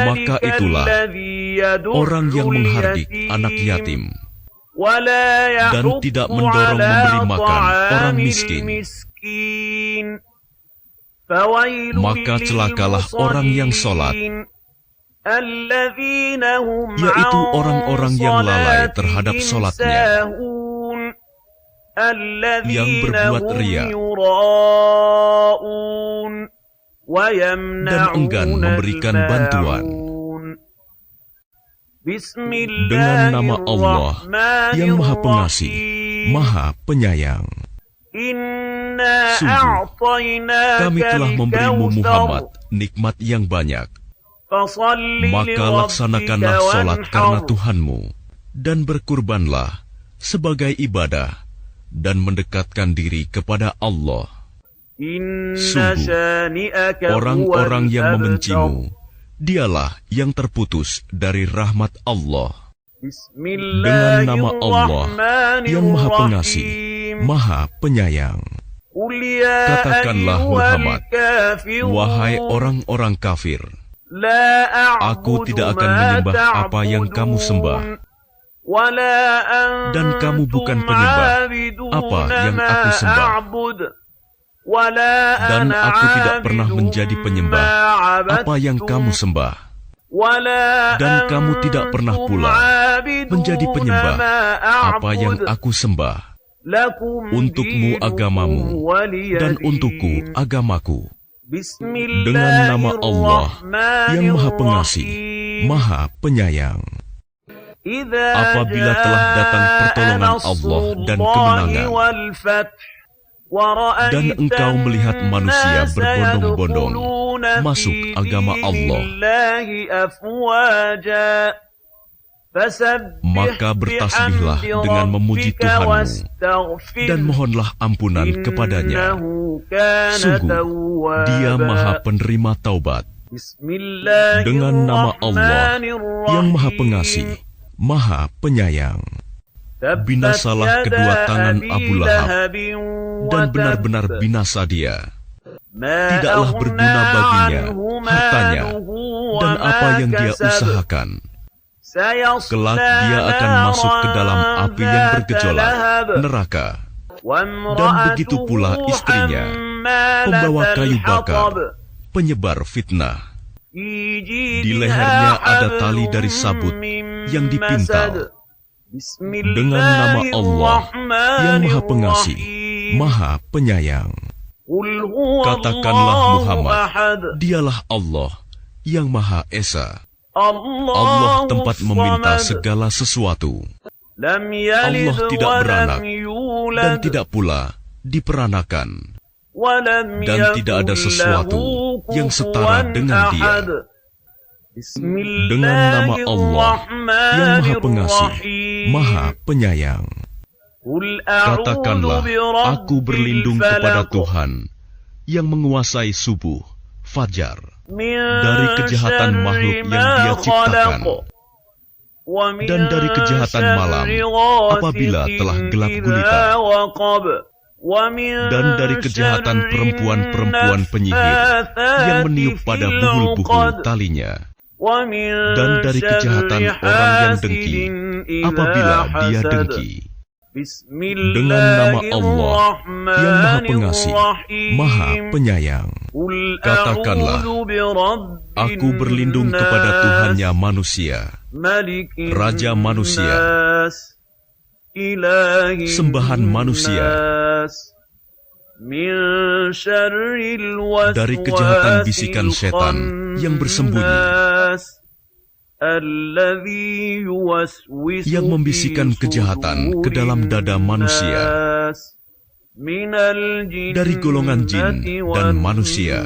Maka itulah orang yang menghardik anak yatim dan tidak mendorong memberi makan orang miskin. Maka celakalah orang yang sholat, yaitu orang-orang yang lalai terhadap sholatnya, yang berbuat riya dan enggan memberikan bantuan. Dengan nama Allah yang Maha Pengasih, Maha Penyayang. Sungguh, kami telah memberimu Muhammad nikmat yang banyak. Maka laksanakanlah sholat karena Tuhanmu, dan berkurbanlah sebagai ibadah, dan mendekatkan diri kepada Allah. Sungguh, orang-orang yang membencimu, dialah yang terputus dari rahmat Allah. Dengan nama Allah yang Maha Pengasih, Maha Penyayang. Katakanlah Muhammad, wahai orang-orang kafir, aku tidak akan menyembah apa yang kamu sembah, dan kamu bukan penyembah apa yang aku sembah, dan aku tidak pernah menjadi penyembah apa yang kamu sembah, dan kamu tidak pernah pula menjadi penyembah apa yang aku sembah. Untukmu agamamu, dan untukku agamaku. Dengan nama Allah yang Maha Pengasih, Maha Penyayang. Apabila telah datang pertolongan Allah dan kemenangan, dan engkau melihat manusia berbondong-bondong masuk agama Allah, maka bertasbihlah dengan memuji Tuhanmu dan mohonlah ampunan kepadanya. Sungguh, Dia Maha Penerima Taubat. Dengan nama Allah yang Maha Pengasih, Maha Penyayang. Binasalah kedua tangan Abu Lahab, dan benar-benar binasa dia. Tidaklah berguna baginya hartanya dan apa yang dia usahakan. Kelak dia akan masuk ke dalam api yang bergejolak, neraka. Dan begitu pula istrinya, pembawa kayu bakar, penyebar fitnah. Di lehernya ada tali dari sabut yang dipintal. Dengan nama Allah yang Maha Pengasih, Maha Penyayang. Katakanlah Muhammad, dialah Allah yang Maha Esa. Allah tempat meminta segala sesuatu. Allah tidak beranak dan tidak pula diperanakan. Dan tidak ada sesuatu yang setara dengan Dia. Dengan nama Allah yang Maha Pengasih, Maha Penyayang. Katakanlah, aku berlindung kepada Tuhan yang menguasai subuh, fajar, dari kejahatan makhluk yang Dia ciptakan, dan dari kejahatan malam apabila telah gelap gulita, dan dari kejahatan perempuan-perempuan penyihir yang meniup pada buhul-buhul talinya, dan dari kejahatan orang yang dengki apabila dia dengki. Dengan nama Allah yang Maha Pengasih, Maha Penyayang. Katakanlah, aku berlindung kepada Tuhannya manusia, Raja manusia, sembahan manusia, dari kejahatan bisikan setan yang bersembunyi, yang membisikkan kejahatan ke dalam dada manusia, dari golongan jin dan manusia.